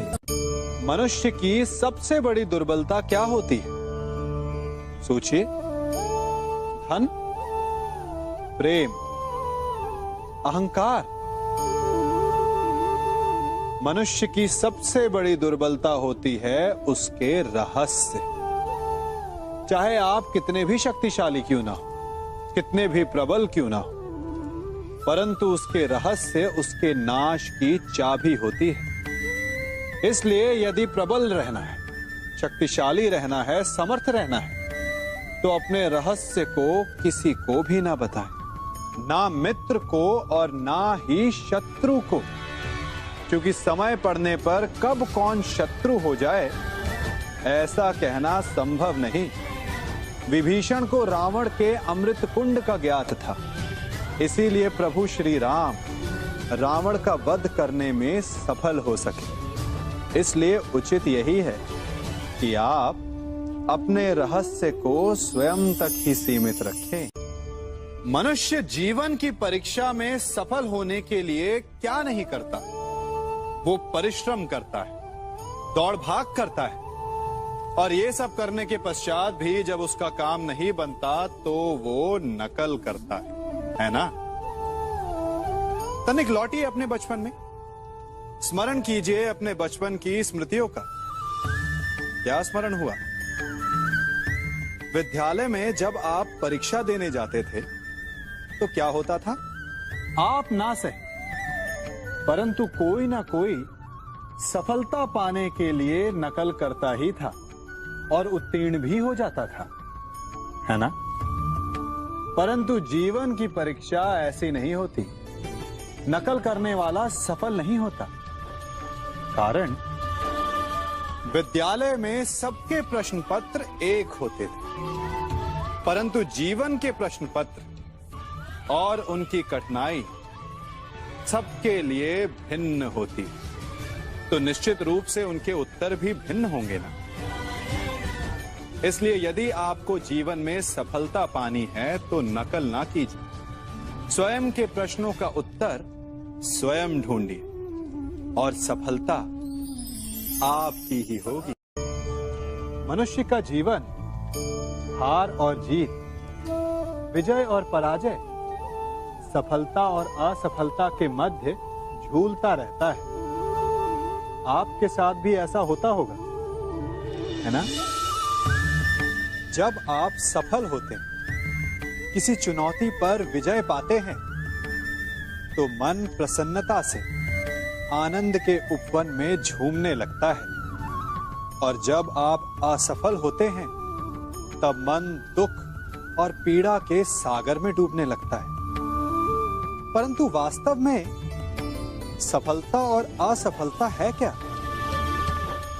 मनुष्य की सबसे बड़ी दुर्बलता क्या होती है? सोचिए। धन, प्रेम, अहंकार। मनुष्य की सबसे बड़ी दुर्बलता होती है उसके रहस्य। चाहे आप कितने भी शक्तिशाली क्यों ना हो, कितने भी प्रबल क्यों ना हो, परंतु उसके रहस्य उसके नाश की चाबी होती है। इसलिए यदि प्रबल रहना है, शक्तिशाली रहना है, समर्थ रहना है, तो अपने रहस्य को किसी को भी ना बताएं, ना मित्र को और ना ही शत्रु को, क्योंकि समय पड़ने पर कब कौन शत्रु हो जाए ऐसा कहना संभव नहीं। विभीषण को रावण के अमृत कुंड का ज्ञात था, इसीलिए प्रभु श्री राम रावण का वध करने में सफल हो सके। इसलिए उचित यही है कि आप अपने रहस्य को स्वयं तक ही सीमित रखें। मनुष्य जीवन की परीक्षा में सफल होने के लिए क्या नहीं करता? वो परिश्रम करता है, दौड़ भाग करता है, और ये सब करने के पश्चात भी जब उसका काम नहीं बनता तो वो नकल करता है ना? तनिक लौटिए अपने बचपन में, स्मरण कीजिए अपने बचपन की स्मृतियों का। क्या स्मरण हुआ? विद्यालय में जब आप परीक्षा देने जाते थे तो क्या होता था? आप ना सही परंतु कोई ना कोई सफलता पाने के लिए नकल करता ही था और उत्तीर्ण भी हो जाता था, है ना? परंतु जीवन की परीक्षा ऐसी नहीं होती। नकल करने वाला सफल नहीं होता। कारण विद्यालय में सबके प्रश्न पत्र एक होते थे, परंतु जीवन के प्रश्न पत्र और उनकी कठिनाई सबके लिए भिन्न होती, तो निश्चित रूप से उनके उत्तर भी भिन्न होंगे ना। इसलिए यदि आपको जीवन में सफलता पानी है तो नकल ना कीजिए, स्वयं के प्रश्नों का उत्तर स्वयं ढूंढिए और सफलता आपकी ही होगी। मनुष्य का जीवन हार और जीत, विजय और पराजय, सफलता और असफलता के मध्य झूलता रहता है। आपके साथ भी ऐसा होता होगा, है ना? जब आप सफल होते हैं, किसी चुनौती पर विजय पाते हैं, तो मन प्रसन्नता से आनंद के उपवन में झूमने लगता है, और जब आप असफल होते हैं तब मन दुख और पीड़ा के सागर में डूबने लगता है। परंतु वास्तव में सफलता और असफलता है क्या?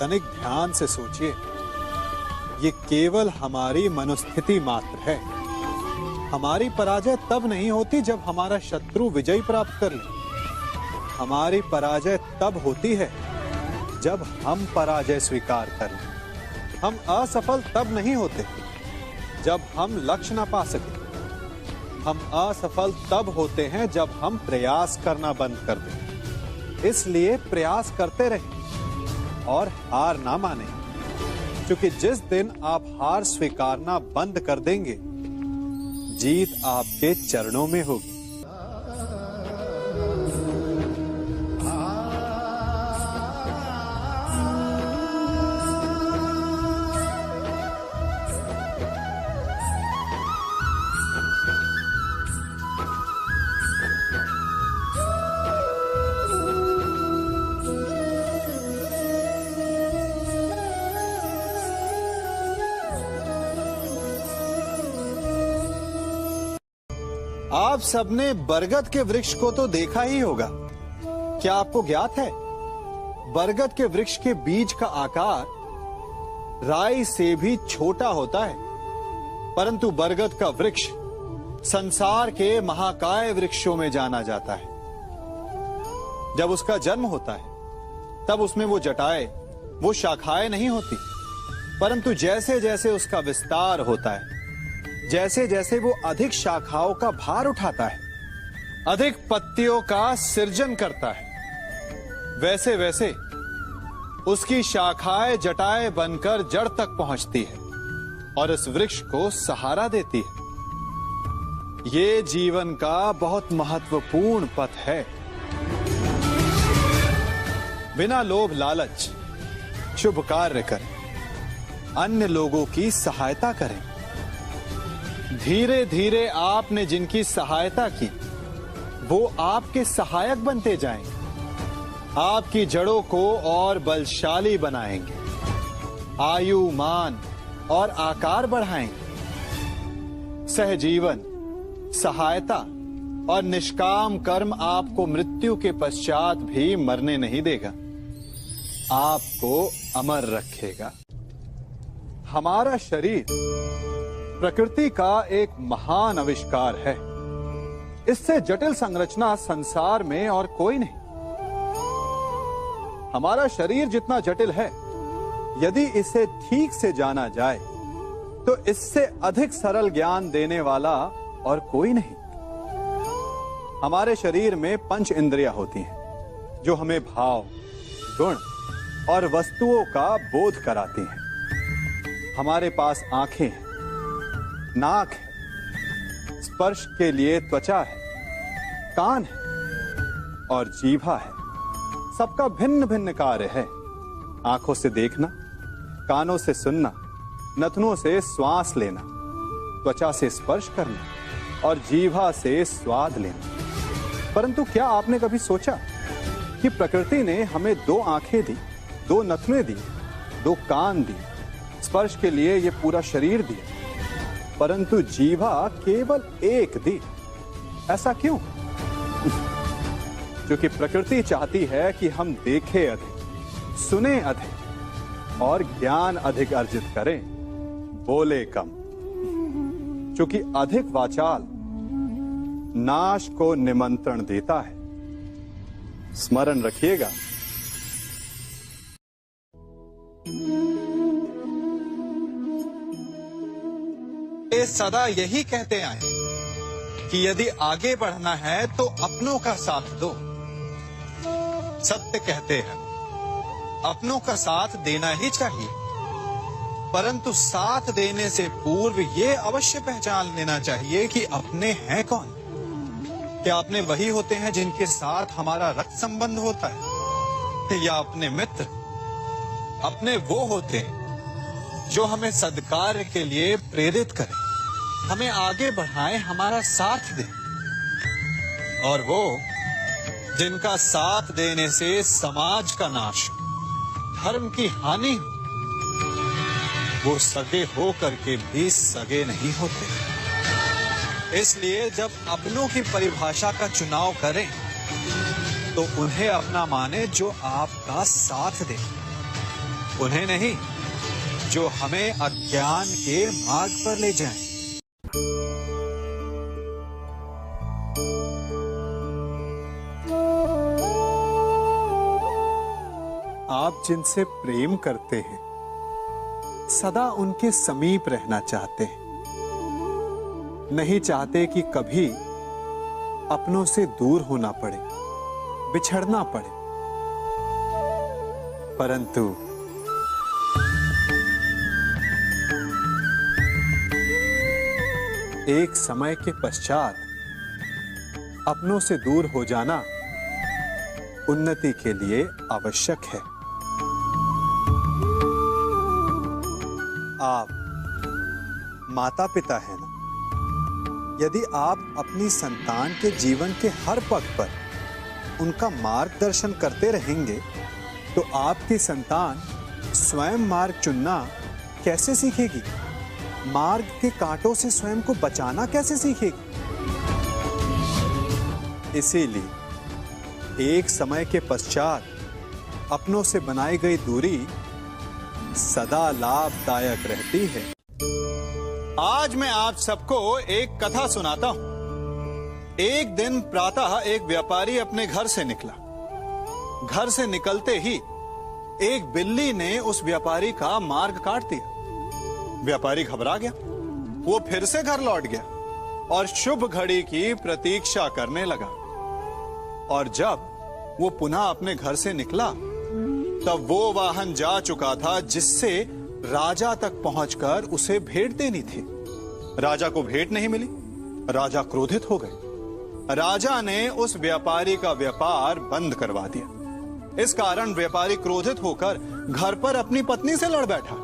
तनिक ध्यान से सोचिए। ये केवल हमारी मनोस्थिति मात्र है। हमारी पराजय तब नहीं होती जब हमारा शत्रु विजय प्राप्त कर ले। हमारी पराजय तब होती है जब हम पराजय स्वीकार कर लें। हम असफल तब नहीं होते जब हम लक्ष्य ना पा सके। हम असफल तब होते हैं जब हम प्रयास करना बंद कर दें। इसलिए प्रयास करते रहें और हार ना माने, क्योंकि जिस दिन आप हार स्वीकारना बंद कर देंगे, जीत आपके चरणों में होगी। आप सबने बरगद के वृक्ष को तो देखा ही होगा। क्या आपको ज्ञात है, बरगद के वृक्ष के बीज का आकार राई से भी छोटा होता है, परंतु बरगद का वृक्ष संसार के महाकाय वृक्षों में जाना जाता है। जब उसका जन्म होता है तब उसमें वो जटाएं, वो शाखाएं नहीं होती, परंतु जैसे जैसे उसका विस्तार होता है, जैसे जैसे वो अधिक शाखाओं का भार उठाता है, अधिक पत्तियों का सृजन करता है, वैसे वैसे उसकी शाखाएं जटाएं बनकर जड़ तक पहुंचती है और इस वृक्ष को सहारा देती है। ये जीवन का बहुत महत्वपूर्ण पथ है। बिना लोभ लालच शुभ कार्य करें, अन्य लोगों की सहायता करें। धीरे धीरे आपने जिनकी सहायता की वो आपके सहायक बनते जाएंगे, आपकी जड़ों को और बलशाली बनाएंगे, आयु मान और आकार बढ़ाएंगे। सहजीवन, सहायता और निष्काम कर्म आपको मृत्यु के पश्चात भी मरने नहीं देगा, आपको अमर रखेगा। हमारा शरीर प्रकृति का एक महान आविष्कार है। इससे जटिल संरचना संसार में और कोई नहीं। हमारा शरीर जितना जटिल है, यदि इसे ठीक से जाना जाए तो इससे अधिक सरल ज्ञान देने वाला और कोई नहीं। हमारे शरीर में 5 इंद्रियां होती हैं जो हमें भाव, गुण और वस्तुओं का बोध कराती हैं। हमारे पास आंखें हैं, नाक है, स्पर्श के लिए त्वचा है, कान है और जीभा है। सबका भिन्न भिन्न कार्य है। आंखों से देखना, कानों से सुनना, नथनों से श्वास लेना, त्वचा से स्पर्श करना और जीवा से स्वाद लेना। परंतु क्या आपने कभी सोचा कि प्रकृति ने हमें 2 आंखें दी, 2 नथुने दी, 2 कान दी, स्पर्श के लिए ये पूरा शरीर दिया, परंतु जीवा केवल 1 दी? ऐसा क्यों? क्योंकि प्रकृति चाहती है कि हम देखें अधिक, सुने अधिक और ज्ञान अधिक अर्जित करें, बोले कम। क्योंकि अधिक वाचाल नाश को निमंत्रण देता है। स्मरण रखिएगा। ये सदा यही कहते आए कि यदि आगे बढ़ना है तो अपनों का साथ दो। सत्य कहते हैं, अपनों का साथ देना ही चाहिए, परंतु साथ देने से पूर्व ये अवश्य पहचान लेना चाहिए कि अपने हैं कौन। क्या अपने वही होते हैं जिनके साथ हमारा रक्त संबंध होता है, या अपने मित्र? अपने वो होते हैं जो हमें सद्कार्य के लिए प्रेरित करें, हमें आगे बढ़ाएं, हमारा साथ दें। और वो जिनका साथ देने से समाज का नाश, धर्म की हानि हो, वो सगे हो करके भी सगे नहीं होते। इसलिए जब अपनों की परिभाषा का चुनाव करें तो उन्हें अपना माने जो आपका साथ दे, उन्हें नहीं जो हमें अज्ञान के मार्ग पर ले जाएं। आप जिनसे प्रेम करते हैं सदा उनके समीप रहना चाहते हैं, नहीं चाहते कि कभी अपनों से दूर होना पड़े, बिछड़ना पड़े। परंतु एक समय के पश्चात अपनों से दूर हो जाना उन्नति के लिए आवश्यक है। आप माता पिता हैं ना? यदि आप अपनी संतान के जीवन के हर पग पर उनका मार्गदर्शन करते रहेंगे तो आपकी संतान स्वयं मार्ग चुनना कैसे सीखेगी? मार्ग के कांटों से स्वयं को बचाना कैसे सीखेगी? इसीलिए एक समय के पश्चात अपनों से बनाई गई दूरी सदा लाभदायक रहती है। आज मैं आप सबको एक कथा सुनाता हूं। एक दिन प्रातः एक व्यापारी अपने घर से निकला। घर से निकलते ही एक बिल्ली ने उस व्यापारी का मार्ग काट दिया। व्यापारी घबरा गया, वो फिर से घर लौट गया और शुभ घड़ी की प्रतीक्षा करने लगा। और जब वो पुनः अपने घर से निकला तब वो वाहन जा चुका था जिससे राजा तक पहुंचकर उसे भेंट देनी थी। राजा को भेंट नहीं मिली। राजा क्रोधित हो गए। राजा ने उस व्यापारी का व्यापार बंद करवा दिया। इस कारण व्यापारी क्रोधित होकर घर पर अपनी पत्नी से लड़ बैठा।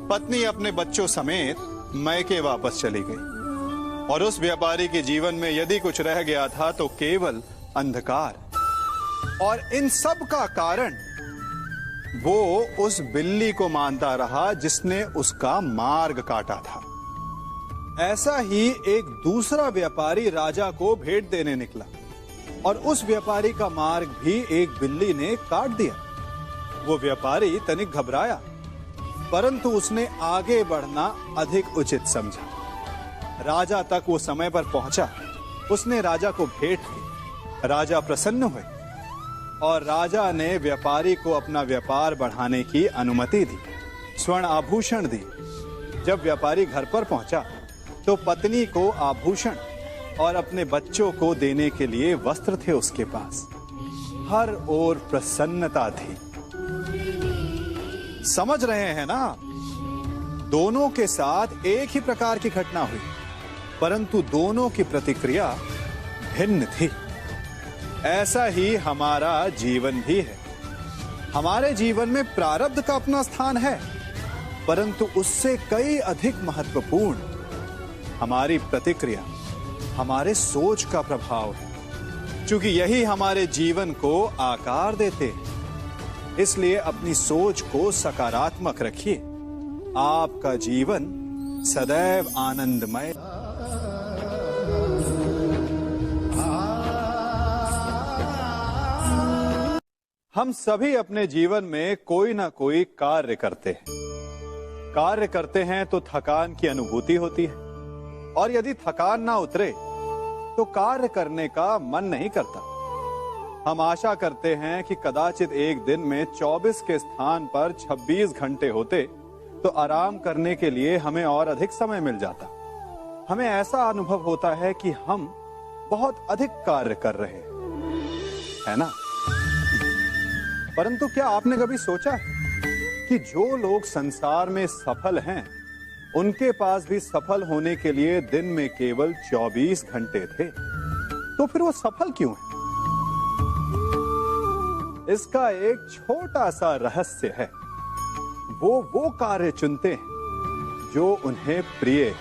पत्नी अपने बच्चों समेत मैके वापस चली गई और उस व्यापारी के जीवन में यदि कुछ रह गया था तो केवल अंधकार। और इन सब का कारण वो उस बिल्ली को मानता रहा जिसने उसका मार्ग काटा था। ऐसा ही एक दूसरा व्यापारी राजा को भेंट देने निकला और उस व्यापारी का मार्ग भी एक बिल्ली ने काट दिया। वो व्यापारी तनिक घबराया, परंतु उसने आगे बढ़ना अधिक उचित समझा। राजा तक वो समय पर पहुंचा। उसने राजा को भेंट की। राजा प्रसन्न हुए और राजा ने व्यापारी को अपना व्यापार बढ़ाने की अनुमति दी, स्वर्ण आभूषण दी। जब व्यापारी घर पर पहुंचा तो पत्नी को आभूषण और अपने बच्चों को देने के लिए वस्त्र थे उसके पास। हर ओर प्रसन्नता थी। समझ रहे हैं ना? दोनों के साथ एक ही प्रकार की घटना हुई, परंतु दोनों की प्रतिक्रिया भिन्न थी। ऐसा ही हमारा जीवन भी है। हमारे जीवन में प्रारब्ध का अपना स्थान है, परंतु उससे कई अधिक महत्वपूर्ण हमारी प्रतिक्रिया, हमारे सोच का प्रभाव है, क्योंकि यही हमारे जीवन को आकार देते हैं। इसलिए अपनी सोच को सकारात्मक रखिए। आपका जीवन सदैव आनंदमय। हम सभी अपने जीवन में कोई ना कोई कार्य करते हैं। कार्य करते हैं तो थकान की अनुभूति होती है, और यदि थकान ना उतरे तो कार्य करने का मन नहीं करता। हम आशा करते हैं कि कदाचित एक दिन में 24 के स्थान पर 26 घंटे होते तो आराम करने के लिए हमें और अधिक समय मिल जाता। हमें ऐसा अनुभव होता है कि हम बहुत अधिक कार्य कर रहे हैं, है ना? परंतु क्या आपने कभी सोचा है कि जो लोग संसार में सफल हैं, उनके पास भी सफल होने के लिए दिन में केवल 24 घंटे थे, तो फिर वो सफल क्यों है? इसका एक छोटा सा रहस्य है। वो कार्य चुनते हैं जो उन्हें प्रिय है,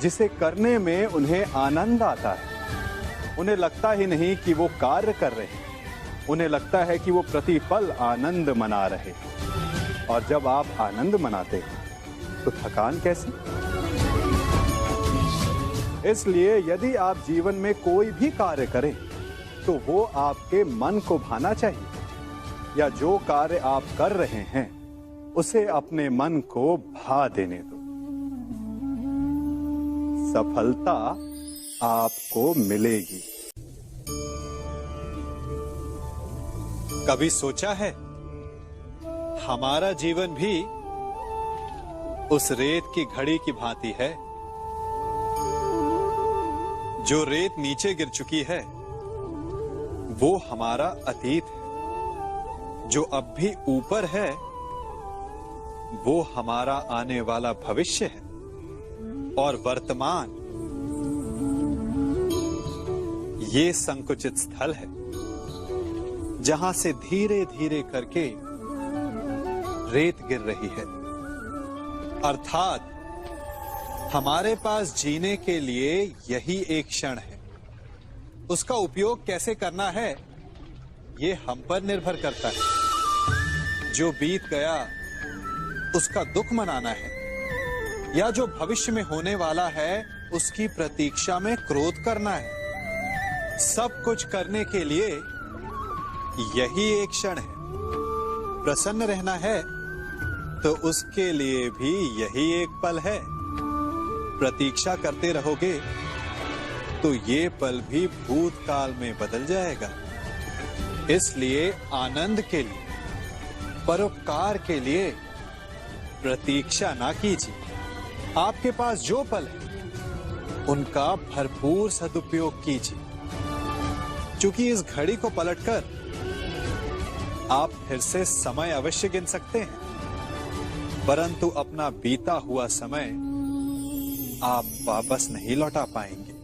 जिसे करने में उन्हें आनंद आता है। उन्हें लगता ही नहीं कि वो कार्य कर रहे हैं, उन्हें लगता है कि वो प्रतिपल आनंद मना रहे हैं। और जब आप आनंद मनाते हैं तो थकान कैसी? इसलिए यदि आप जीवन में कोई भी कार्य करें तो वो आपके मन को भाना चाहिए, या जो कार्य आप कर रहे हैं उसे अपने मन को भा देने दो। सफलता आपको मिलेगी। कभी सोचा है हमारा जीवन भी उस रेत की घड़ी की भांति है? जो रेत नीचे गिर चुकी है वो हमारा अतीत है, जो अब भी ऊपर है वो हमारा आने वाला भविष्य है, और वर्तमान ये संकुचित स्थल है जहां से धीरे धीरे करके रेत गिर रही है। अर्थात हमारे पास जीने के लिए यही एक क्षण है। उसका उपयोग कैसे करना है ये हम पर निर्भर करता है। जो बीत गया उसका दुख मनाना है, या जो भविष्य में होने वाला है उसकी प्रतीक्षा में क्रोध करना है। सब कुछ करने के लिए यही एक क्षण है। प्रसन्न रहना है तो उसके लिए भी यही एक पल है। प्रतीक्षा करते रहोगे तो ये पल भी भूतकाल में बदल जाएगा। इसलिए आनंद के लिए, परोपकार के लिए प्रतीक्षा ना कीजिए। आपके पास जो पल है उनका भरपूर सदुपयोग कीजिए, क्योंकि इस घड़ी को पलटकर आप फिर से समय अवश्य गिन सकते हैं, परंतु अपना बीता हुआ समय आप वापस नहीं लौटा पाएंगे।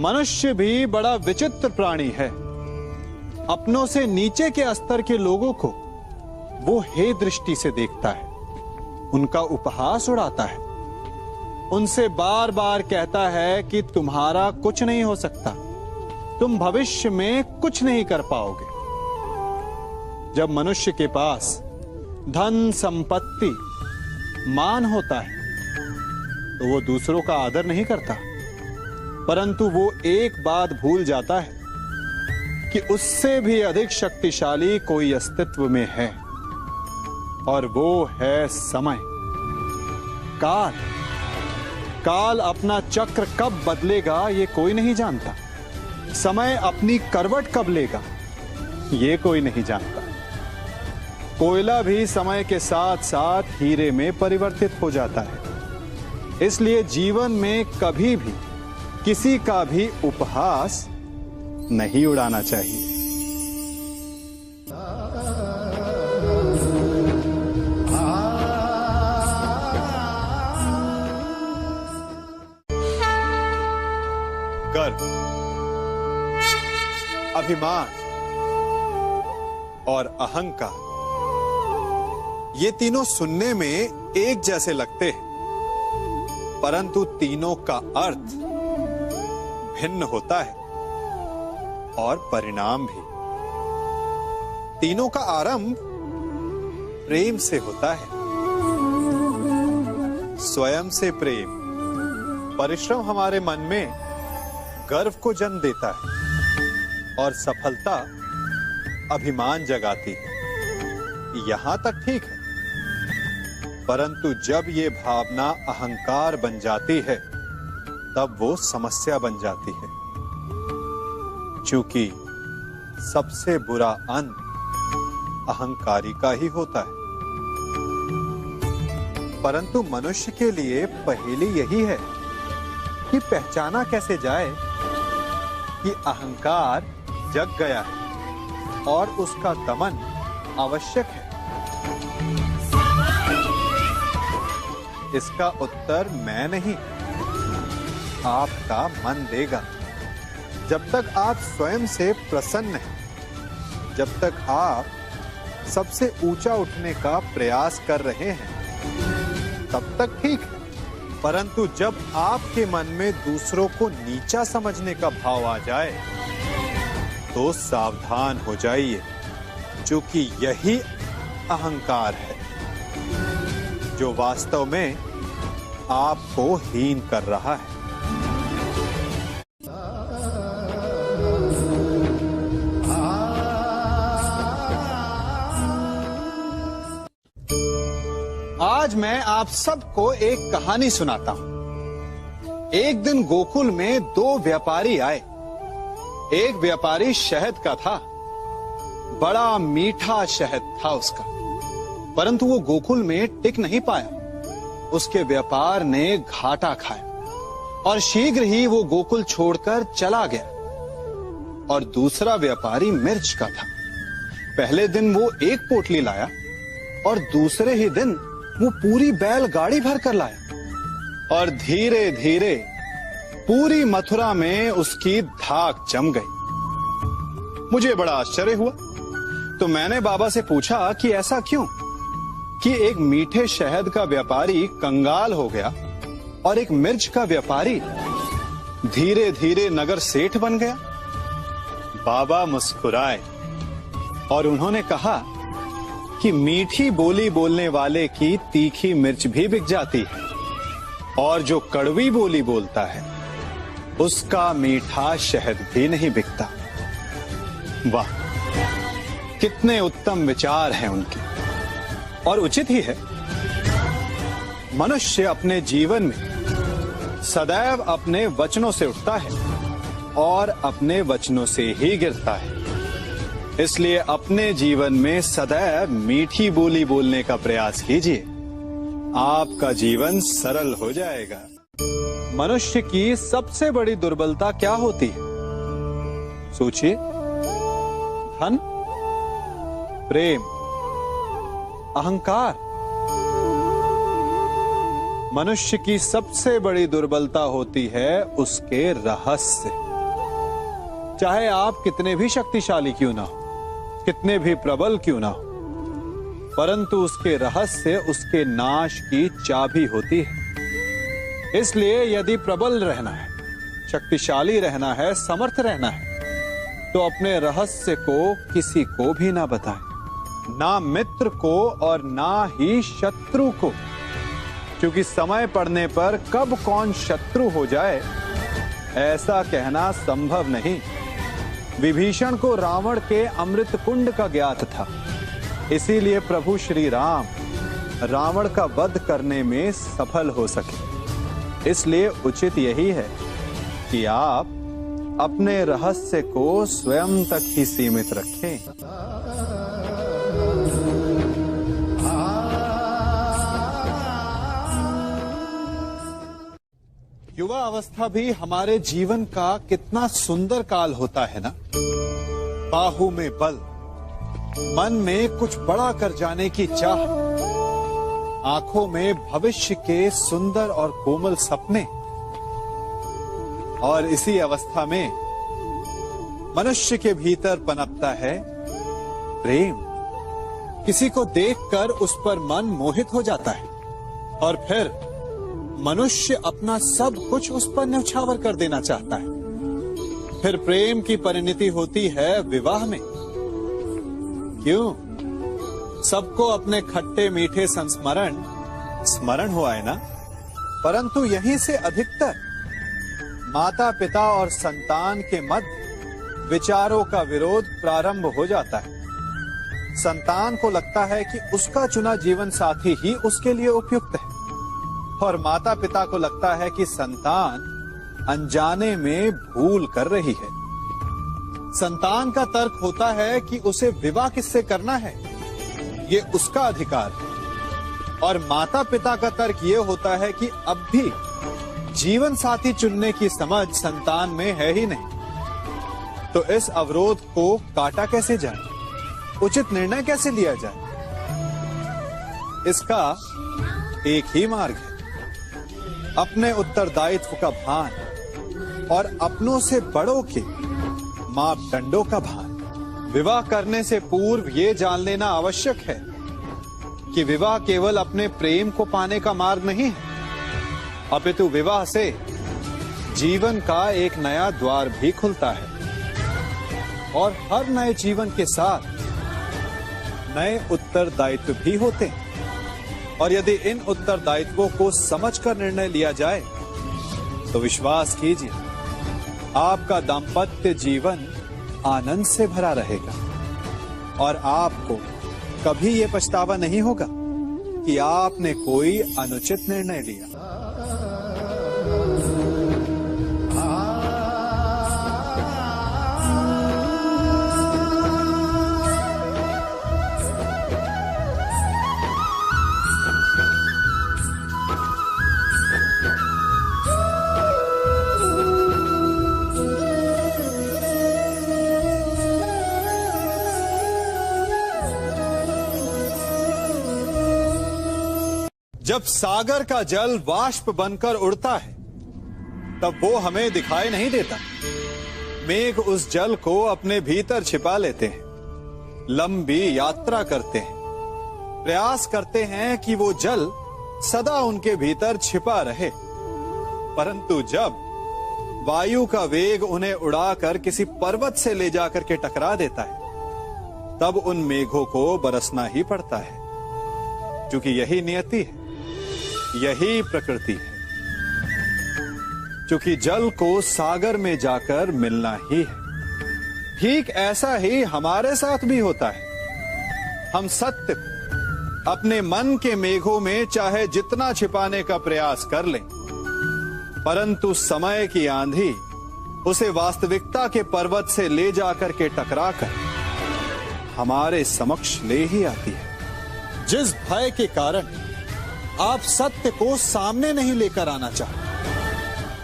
मनुष्य भी बड़ा विचित्र प्राणी है। अपनों से नीचे के स्तर के लोगों को वो हे दृष्टि से देखता है, उनका उपहास उड़ाता है, उनसे बार बार कहता है कि तुम्हारा कुछ नहीं हो सकता, तुम भविष्य में कुछ नहीं कर पाओगे। जब मनुष्य के पास धन, संपत्ति, मान होता है तो वो दूसरों का आदर नहीं करता, परंतु वो एक बात भूल जाता है कि उससे भी अधिक शक्तिशाली कोई अस्तित्व में है, और वो है समय। काल। काल अपना चक्र कब बदलेगा ये कोई नहीं जानता। समय अपनी करवट कब लेगा ये कोई नहीं जानता। कोयला भी समय के साथ साथ हीरे में परिवर्तित हो जाता है। इसलिए जीवन में कभी भी किसी का भी उपहास नहीं उड़ाना चाहिए। गर्व, अभिमान और अहंकार, ये तीनों सुनने में एक जैसे लगते हैं, परंतु तीनों का अर्थ भिन्न होता है और परिणाम भी। तीनों का आरंभ प्रेम से होता है। स्वयं से प्रेम, परिश्रम हमारे मन में गर्व को जन्म देता है और सफलता अभिमान जगाती है। यहां तक ठीक है, परंतु जब ये भावना अहंकार बन जाती है तब वो समस्या बन जाती है, क्योंकि सबसे बुरा अंत अहंकारी का ही होता है। परंतु मनुष्य के लिए पहेली यही है कि पहचाना कैसे जाए कि अहंकार जग गया है और उसका दमन आवश्यक है। इसका उत्तर मैं नहीं, आपका मन देगा। जब तक आप स्वयं से प्रसन्न हैं, जब तक आप सबसे ऊंचा उठने का प्रयास कर रहे हैं, तब तक ठीक है। परंतु जब आपके मन में दूसरों को नीचा समझने का भाव आ जाए तो सावधान हो जाइए, क्योंकि यही अहंकार है जो वास्तव में आपको हीन कर रहा है। आज मैं आप सबको एक कहानी सुनाता हूं। एक दिन गोकुल में दो व्यापारी आए। एक व्यापारी शहद का था, बड़ा मीठा शहद था उसका, परंतु वो गोकुल में टिक नहीं पाया। उसके व्यापार ने घाटा खाया और शीघ्र ही वो गोकुल छोड़कर चला गया। और दूसरा व्यापारी मिर्च का था। पहले दिन वो एक पोटली लाया और दूसरे ही दिन वो पूरी बैलगाड़ी भर कर लाया और धीरे धीरे पूरी मथुरा में उसकी धाक जम गई। मुझे बड़ा आश्चर्य हुआ, तो मैंने बाबा से पूछा कि ऐसा क्यों कि एक मीठे शहद का व्यापारी कंगाल हो गया और एक मिर्च का व्यापारी धीरे धीरे नगर सेठ बन गया। बाबा मुस्कुराए और उन्होंने कहा कि मीठी बोली बोलने वाले की तीखी मिर्च भी बिक जाती है और जो कड़वी बोली बोलता है उसका मीठा शहद भी नहीं बिकता। वाह, कितने उत्तम विचार हैं उनके, और उचित ही है। मनुष्य अपने जीवन में सदैव अपने वचनों से उठता है और अपने वचनों से ही गिरता है। इसलिए अपने जीवन में सदैव मीठी बोली बोलने का प्रयास कीजिए, आपका जीवन सरल हो जाएगा। मनुष्य की सबसे बड़ी दुर्बलता क्या होती है? सोचिए। धन, प्रेम, अहंकार। मनुष्य की सबसे बड़ी दुर्बलता होती है उसके रहस्य। चाहे आप कितने भी शक्तिशाली क्यों ना हो, कितने भी प्रबल क्यों ना हो, परंतु उसके रहस्य उसके नाश की चाबी होती है। इसलिए यदि प्रबल रहना है, शक्तिशाली रहना है, समर्थ रहना है, तो अपने रहस्य को किसी को भी ना बताएं, ना मित्र को और ना ही शत्रु को, क्योंकि समय पड़ने पर कब कौन शत्रु हो जाए ऐसा कहना संभव नहीं। विभीषण को रावण के अमृत कुंड का ज्ञात था, इसीलिए प्रभु श्री राम रावण का वध करने में सफल हो सके। इसलिए उचित यही है कि आप अपने रहस्य को स्वयं तक ही सीमित रखें। युवा अवस्था भी हमारे जीवन का कितना सुंदर काल होता है ना। बाहु में बल, मन में कुछ बड़ा कर जाने की चाह, आंखों में भविष्य के सुंदर और कोमल सपने। और इसी अवस्था में मनुष्य के भीतर पनपता है प्रेम। किसी को देखकर उस पर मन मोहित हो जाता है और फिर मनुष्य अपना सब कुछ उस पर न्यौछावर कर देना चाहता है। फिर प्रेम की परिणति होती है विवाह में। क्यों? सबको अपने खट्टे मीठे संस्मरण स्मरण हुआ है ना। परंतु यहीं से अधिकतर माता पिता और संतान के मध्य विचारों का विरोध प्रारंभ हो जाता है। संतान को लगता है कि उसका चुना जीवन साथी ही उसके लिए उपयुक्त है, और माता पिता को लगता है कि संतान अनजाने में भूल कर रही है। संतान का तर्क होता है कि उसे विवाह किससे करना है, ये उसका अधिकार है। और माता पिता का तर्क ये होता है कि अब भी जीवन साथी चुनने की समझ संतान में है ही नहीं। तो इस अवरोध को काटा कैसे जाए, उचित निर्णय कैसे लिया जाए? इसका एक ही मार्ग है, अपने उत्तरदायित्व का भान और अपनों से बड़ों के मापदंडों का भान। विवाह करने से पूर्व ये जान लेना आवश्यक है कि विवाह केवल अपने प्रेम को पाने का मार्ग नहीं है, अपितु विवाह से जीवन का एक नया द्वार भी खुलता है। और हर नए जीवन के साथ नए उत्तरदायित्व भी होते हैं। और यदि इन उत्तरदायित्वों को समझकर निर्णय लिया जाए तो विश्वास कीजिए, आपका दाम्पत्य जीवन आनंद से भरा रहेगा और आपको कभी ये पछतावा नहीं होगा कि आपने कोई अनुचित निर्णय लिया। जब सागर का जल वाष्प बनकर उड़ता है तब वो हमें दिखाई नहीं देता। मेघ उस जल को अपने भीतर छिपा लेते हैं, लंबी यात्रा करते हैं, प्रयास करते हैं कि वो जल सदा उनके भीतर छिपा रहे। परंतु जब वायु का वेग उन्हें उड़ाकर किसी पर्वत से ले जाकर के टकरा देता है, तब उन मेघों को बरसना ही पड़ता है, क्योंकि यही नियति है, यही प्रकृति है। क्योंकि जल को सागर में जाकर मिलना ही है। ठीक ऐसा ही हमारे साथ भी होता है। हम सत्य को अपने मन के मेघों में चाहे जितना छिपाने का प्रयास कर लें, परंतु समय की आंधी उसे वास्तविकता के पर्वत से ले जाकर के टकराकर हमारे समक्ष ले ही आती है। जिस भय के कारण आप सत्य को सामने नहीं लेकर आना चाहते,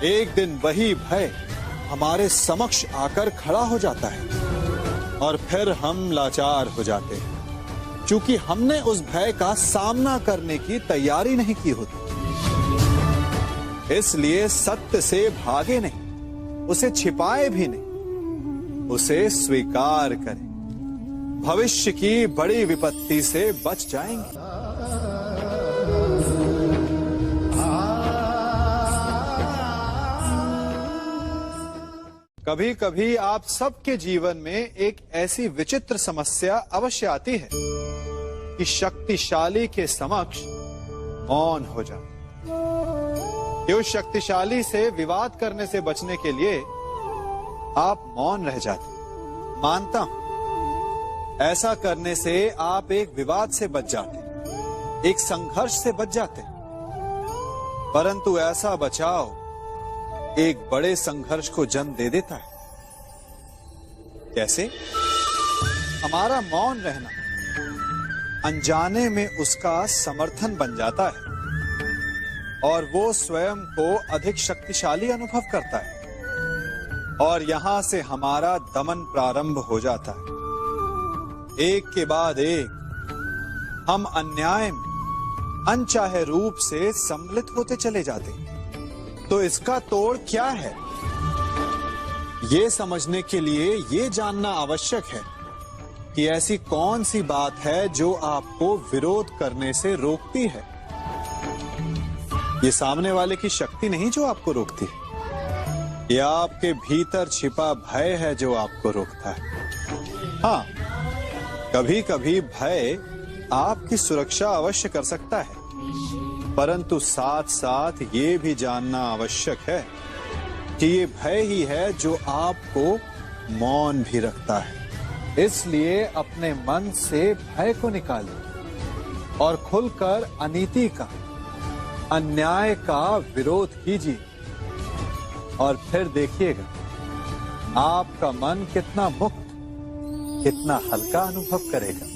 एक दिन वही भय हमारे समक्ष आकर खड़ा हो जाता है और फिर हम लाचार हो जाते हैं, क्योंकि हमने उस भय का सामना करने की तैयारी नहीं की होती। इसलिए सत्य से भागे नहीं, उसे छिपाए भी नहीं, उसे स्वीकार करें। भविष्य की बड़ी विपत्ति से बच जाएंगे। कभी कभी आप सबके जीवन में एक ऐसी विचित्र समस्या अवश्य आती है कि शक्तिशाली के समक्ष मौन हो जाए। उस शक्तिशाली से विवाद करने से बचने के लिए आप मौन रह जाते। मानता हूं, ऐसा करने से आप एक विवाद से बच जाते, एक संघर्ष से बच जाते। परंतु ऐसा बचाव एक बड़े संघर्ष को जन्म दे देता है। कैसे? हमारा मौन रहना अनजाने में उसका समर्थन बन जाता है और वो स्वयं को अधिक शक्तिशाली अनुभव करता है और यहां से हमारा दमन प्रारंभ हो जाता है। एक के बाद एक हम अन्याय में अनचाहे रूप से सम्मिलित होते चले जाते हैं। तो इसका तोड़ क्या है, ये समझने के लिए ये जानना आवश्यक है कि ऐसी कौन सी बात है जो आपको विरोध करने से रोकती है। ये सामने वाले की शक्ति नहीं जो आपको रोकती है, ये आपके भीतर छिपा भय है जो आपको रोकता है। हाँ, कभी कभी भय आपकी सुरक्षा अवश्य कर सकता है, परंतु साथ साथ ये भी जानना आवश्यक है कि ये भय ही है जो आपको मौन भी रखता है। इसलिए अपने मन से भय को निकालिए और खुलकर अनीति का, अन्याय का विरोध कीजिए और फिर देखिएगा आपका मन कितना मुक्त, कितना हल्का अनुभव करेगा।